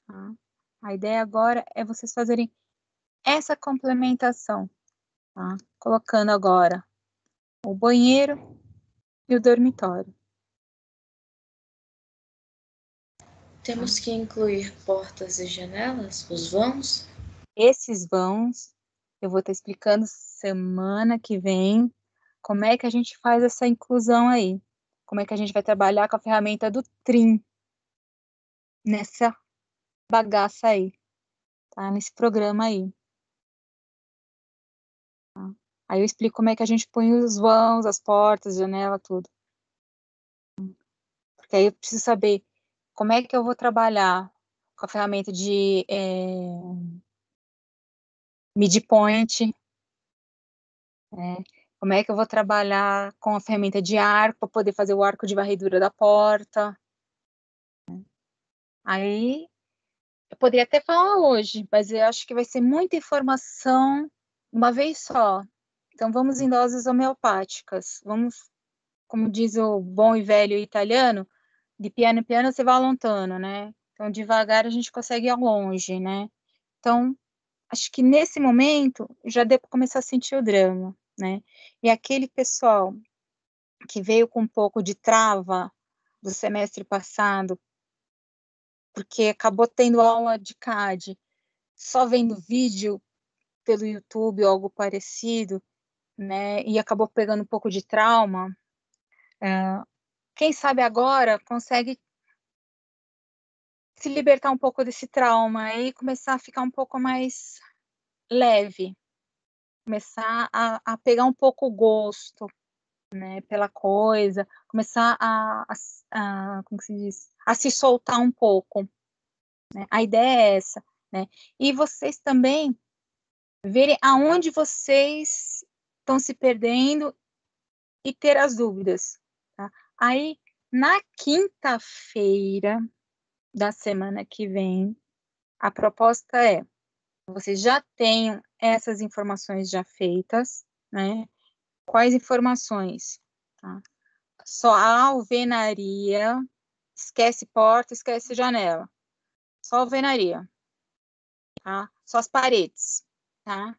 Tá? A ideia agora é vocês fazerem essa complementação, tá? Colocando agora o banheiro e o dormitório. Temos que incluir portas e janelas, os vãos? Esses vãos, eu vou estar explicando semana que vem como é que a gente faz essa inclusão aí. Como é que a gente vai trabalhar com a ferramenta do Trim nessa bagaça aí, tá? Nesse programa aí. Tá? Aí eu explico como é que a gente põe os vãos, as portas, janela, tudo. Porque aí eu preciso saber como é que eu vou trabalhar com a ferramenta de midpoint, né? Como é que eu vou trabalhar com a ferramenta de arco para poder fazer o arco de varredura da porta. Aí eu poderia até falar hoje, mas eu acho que vai ser muita informação uma vez só. Então vamos em doses homeopáticas. Vamos, como diz o bom e velho italiano, de piano em piano você vai alongando, né? Então devagar a gente consegue ir longe, né? Então acho que nesse momento já deu para começar a sentir o drama, né? E aquele pessoal que veio com um pouco de trava do semestre passado, porque acabou tendo aula de CAD, só vendo vídeo pelo YouTube ou algo parecido, né? E acabou pegando um pouco de trauma. Quem sabe agora consegue se libertar um pouco desse trauma e começar a ficar um pouco mais leve, começar a pegar um pouco o gosto, né, pela coisa, começar como que se diz? A se soltar um pouco, né? A ideia é essa, né? E vocês também verem aonde vocês estão se perdendo e ter as dúvidas, tá? Aí, na quinta-feira da semana que vem, a proposta é, vocês já tenham essas informações já feitas, né? Quais informações? Tá? Só a alvenaria, esquece porta, esquece janela. Só alvenaria, tá? Só as paredes, tá?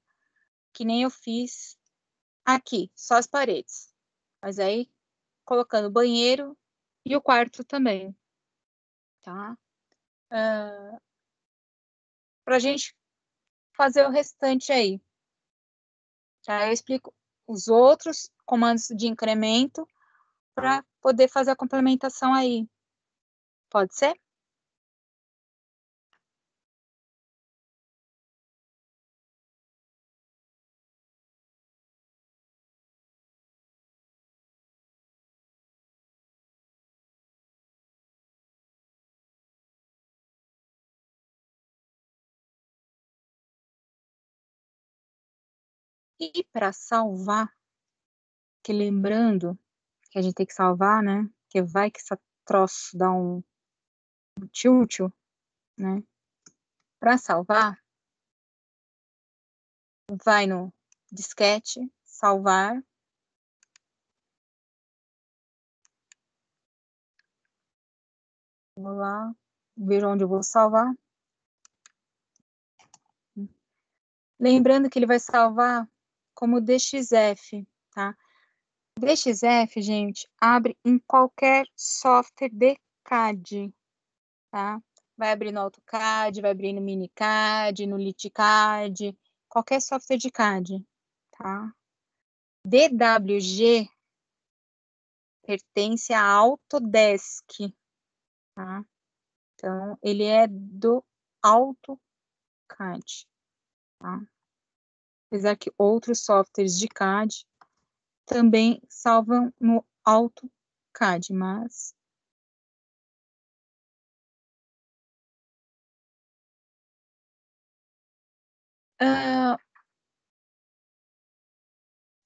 Que nem eu fiz aqui, só as paredes. Mas aí, colocando o banheiro e o quarto também, tá? Pra gente fazer o restante aí, tá? Eu explico os outros comandos de incremento para poder fazer a complementação aí. Pode ser? E para salvar, que lembrando que a gente tem que salvar, né? Que vai que esse troço dá um tilt, né? Para salvar, vai no disquete, salvar. Vou lá, vejo onde eu vou salvar. Lembrando que ele vai salvar como DXF, tá? DXF, gente, abre em qualquer software de CAD, tá? Vai abrir no AutoCAD, vai abrir no MiniCAD, no LitCAD, qualquer software de CAD, tá? DWG pertence à Autodesk, tá? Então, ele é do AutoCAD, tá? Apesar que outros softwares de CAD também salvam no AutoCAD, mas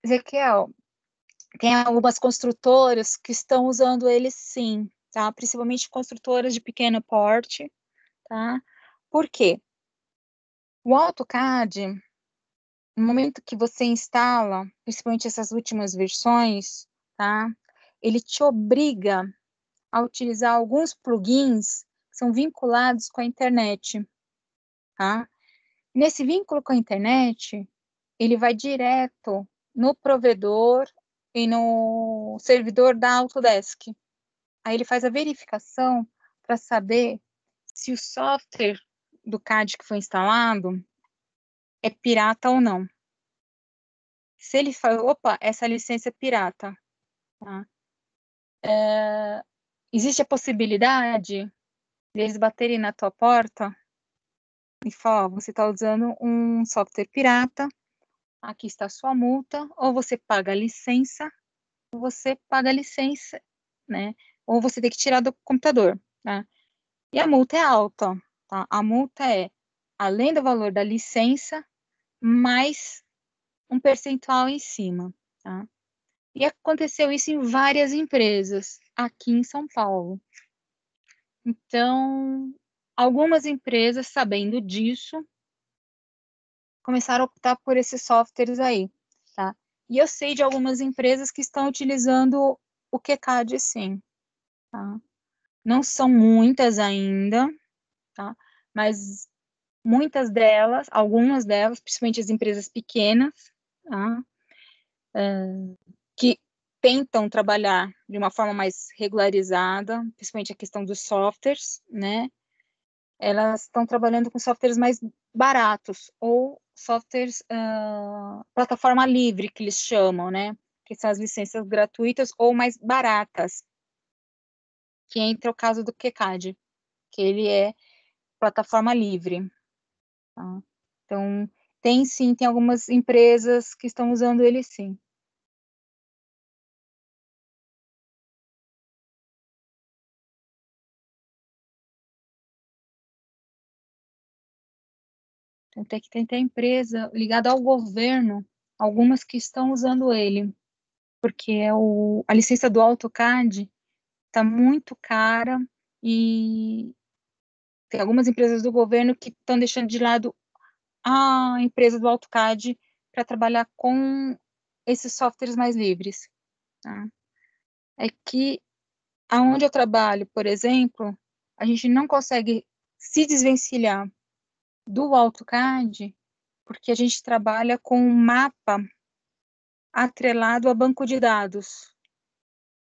Ezequiel, tem algumas construtoras que estão usando ele sim, tá? Principalmente construtoras de pequeno porte, tá? Por quê? O AutoCAD, no momento que você instala, principalmente essas últimas versões, tá? Ele te obriga a utilizar alguns plugins que são vinculados com a internet, tá? Nesse vínculo com a internet, ele vai direto no provedor e no servidor da Autodesk. Aí ele faz a verificação para saber se o software do CAD que foi instalado é pirata ou não. Se ele fala, opa, essa licença é pirata, tá? Existe a possibilidade deles baterem na tua porta e falar, você está usando um software pirata, aqui está a sua multa, ou você paga a licença, ou você paga a licença, né? Ou você tem que tirar do computador, né? E a multa é alta, tá? A multa é, além do valor da licença, mais um percentual em cima, tá? E aconteceu isso em várias empresas aqui em São Paulo. Então, algumas empresas, sabendo disso, começaram a optar por esses softwares aí, tá? E eu sei de algumas empresas que estão utilizando o QCAD, sim, tá? Não são muitas ainda, tá? Mas muitas delas, algumas delas, principalmente as empresas pequenas, tá? Que tentam trabalhar de uma forma mais regularizada, principalmente a questão dos softwares, né? Elas estão trabalhando com softwares mais baratos ou softwares plataforma livre, que eles chamam, né? Que são as licenças gratuitas ou mais baratas, que entra o caso do QCAD, que ele é plataforma livre. Tá? Então, tem sim, tem algumas empresas que estão usando ele sim. Tanto é que tem até empresa ligada ao governo, algumas que estão usando ele, porque a licença do AutoCAD está muito cara e tem algumas empresas do governo que estão deixando de lado a empresa do AutoCAD para trabalhar com esses softwares mais livres. Tá? É que aonde eu trabalho, por exemplo, a gente não consegue se desvencilhar do AutoCAD porque a gente trabalha com um mapa atrelado a banco de dados,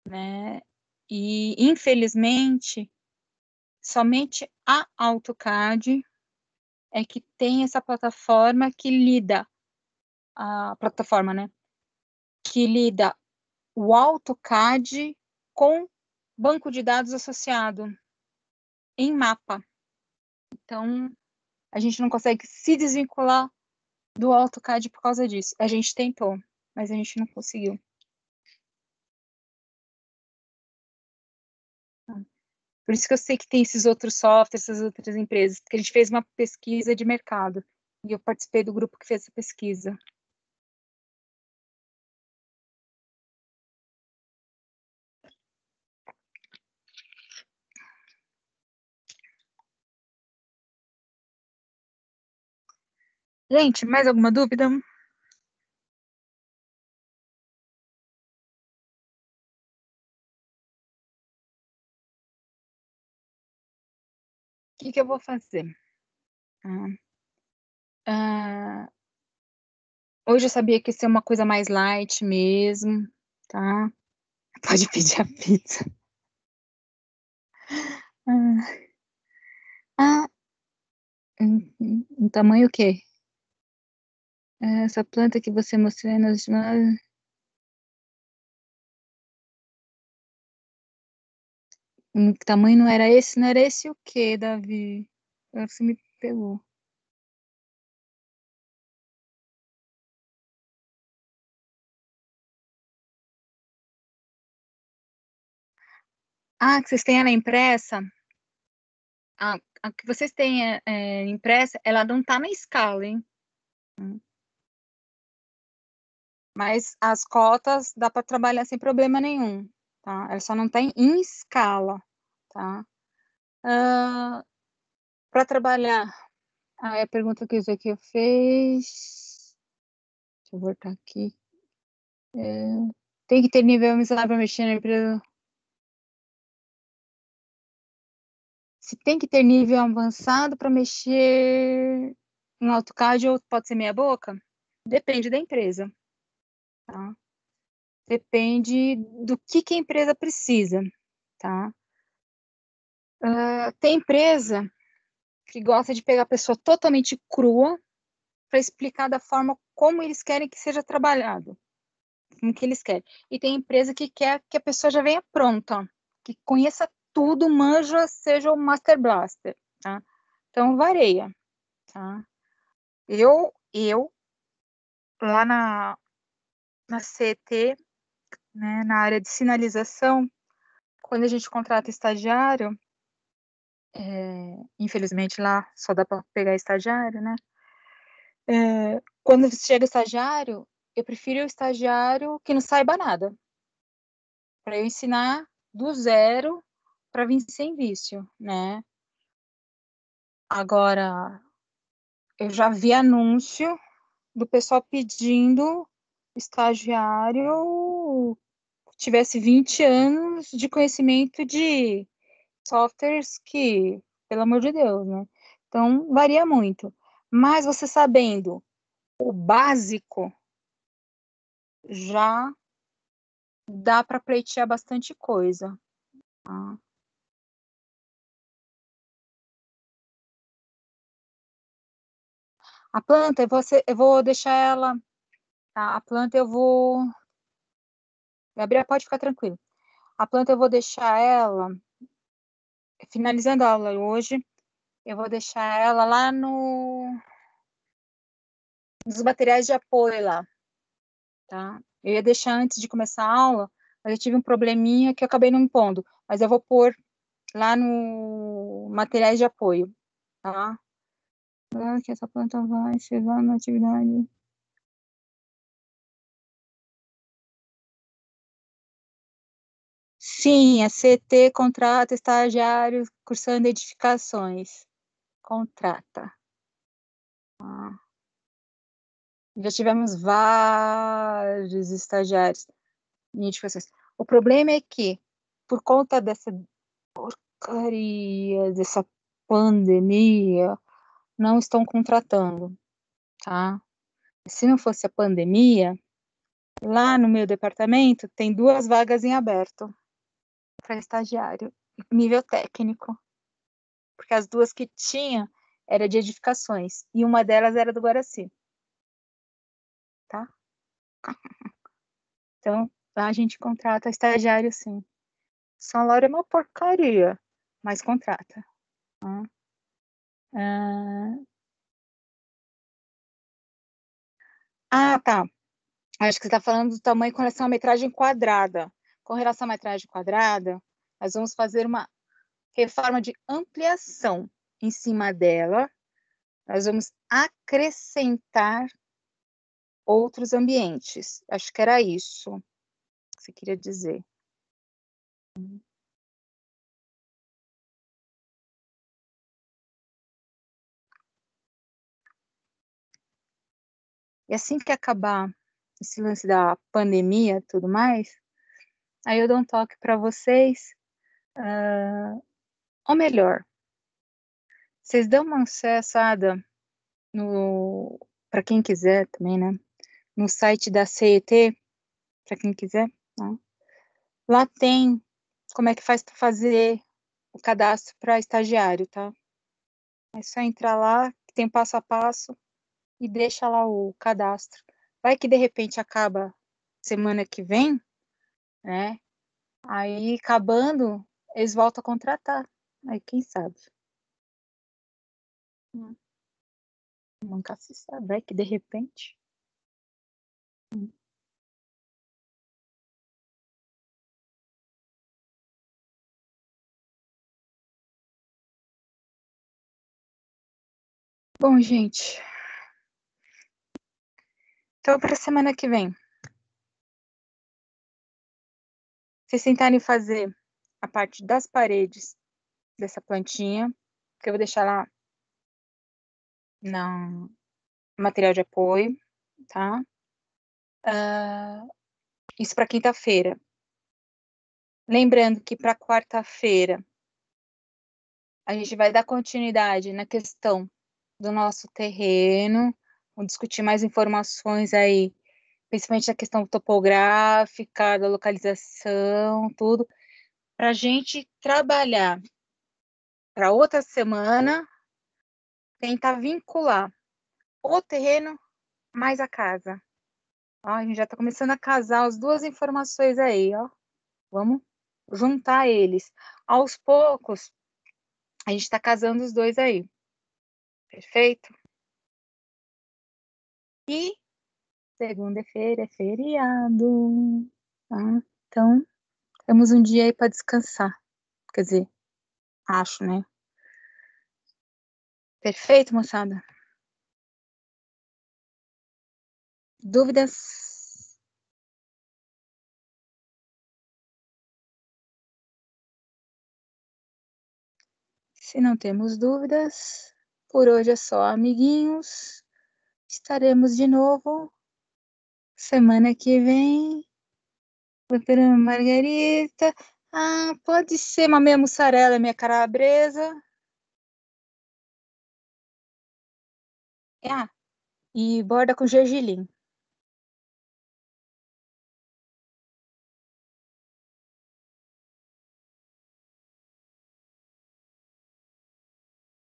né? E, infelizmente, somente a AutoCAD é que tem essa plataforma que lida, a plataforma, né? Que lida o AutoCAD com banco de dados associado em mapa. Então, a gente não consegue se desvincular do AutoCAD por causa disso. A gente tentou, mas a gente não conseguiu. Por isso que eu sei que tem esses outros softwares, essas outras empresas, porque a gente fez uma pesquisa de mercado e eu participei do grupo que fez essa pesquisa. Gente, mais alguma dúvida? O que que eu vou fazer? Hoje eu sabia que ia ser uma coisa mais light mesmo, tá? Pode pedir a pizza. Ah, ah, um tamanho o quê? Essa planta que você mostrou aí nas imagens. Que tamanho não era esse? Não era esse o quê, Davi? Agora você me pegou. Ah, que vocês têm ela impressa? A que vocês têm impressa, ela não tá na escala, hein? Mas as cotas dá para trabalhar sem problema nenhum, tá? Ela só não tá em escala, tá? Para trabalhar, a pergunta que o Ezequiel fez, deixa eu voltar aqui. Tem que ter nível avançado para mexer na empresa. Se tem que ter nível avançado para mexer em AutoCAD ou pode ser meia boca? Depende da empresa, tá? Depende do que a empresa precisa, tá? Tem empresa que gosta de pegar a pessoa totalmente crua para explicar da forma como eles querem que seja trabalhado, como que eles querem. E tem empresa que quer que a pessoa já venha pronta, que conheça tudo, manja, seja o Master Blaster, tá? Então, varia, tá? Eu lá na CET, né, na área de sinalização, quando a gente contrata estagiário, infelizmente lá só dá para pegar estagiário, né? Quando chega estagiário, eu prefiro o estagiário que não saiba nada, para eu ensinar do zero para vir sem vício, né? Agora, eu já vi anúncio do pessoal pedindo estagiário que tivesse 20 anos de conhecimento de softwares que, pelo amor de Deus, né? Então, varia muito. Mas você sabendo o básico, já dá para pleitear bastante coisa. Tá? A planta, eu vou deixar ela. Tá? A planta eu vou. Gabriel, pode ficar tranquilo. A planta eu vou deixar ela. Finalizando a aula hoje, eu vou deixar ela lá nos materiais de apoio lá. Tá? Eu ia deixar antes de começar a aula, mas eu tive um probleminha que eu acabei não pondo. Mas eu vou pôr lá no materiais de apoio. Tá? Que essa planta vai chegar na atividade. Sim, a CT contrata estagiários cursando edificações. Contrata. Já tivemos vários estagiários em edificações. O problema é que, por conta dessa porcaria, dessa pandemia, não estão contratando, tá? Se não fosse a pandemia, lá no meu departamento tem 2 vagas em aberto para estagiário, nível técnico, porque as 2 que tinha era de edificações e uma delas era do Guaraci, tá? Então, lá a gente contrata estagiário, sim. São Lauro é uma porcaria, mas contrata. Tá? Tá. Acho que você está falando do tamanho com relação à metragem quadrada. Com relação à metragem quadrada, nós vamos fazer uma reforma de ampliação. Em cima dela, nós vamos acrescentar outros ambientes. Acho que era isso que você queria dizer. E assim que acabar esse lance da pandemia e tudo mais, aí eu dou um toque para vocês. Ou melhor, vocês dão uma acessada no, para quem quiser também, né? No site da CET, para quem quiser. Né? Lá tem como é que faz para fazer o cadastro para estagiário, tá? É só entrar lá, tem passo a passo e deixa lá o cadastro. Vai que de repente acaba semana que vem, né? Aí acabando, eles voltam a contratar. Aí quem sabe? Nunca se sabe, vai que de repente. Bom, gente. Então, para a semana que vem, vocês tentarem fazer a parte das paredes dessa plantinha, que eu vou deixar lá no material de apoio, tá? Isso para quinta-feira. Lembrando que para quarta-feira a gente vai dar continuidade na questão do nosso terreno, vamos discutir mais informações aí, principalmente a questão topográfica, da localização, tudo, para a gente trabalhar para outra semana, tentar vincular o terreno mais a casa. Ó, a gente já está começando a casar as 2 informações aí, ó. Vamos juntar eles. Aos poucos, a gente está casando os 2 aí. Perfeito? E segunda-feira é feriado. Tá? Então, temos um dia aí para descansar. Quer dizer, acho, né? Perfeito, moçada? Dúvidas? Se não temos dúvidas, por hoje é só, amiguinhos. Estaremos de novo semana que vem. Doutora Margarita. Pode ser uma meia mussarela, meia calabresa. E borda com gergelim.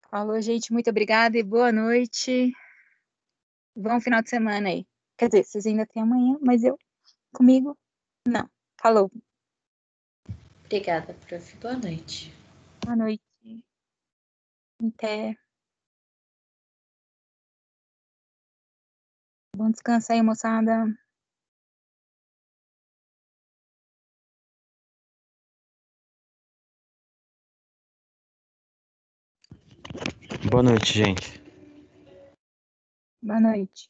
Falou, gente. Muito obrigada e boa noite. Bom final de semana aí. Quer dizer, vocês ainda têm amanhã, mas eu, comigo, não. Falou. Obrigada, prof. Boa noite. Boa noite. Até. Bom descanso aí, moçada. Boa noite, gente. Boa noite.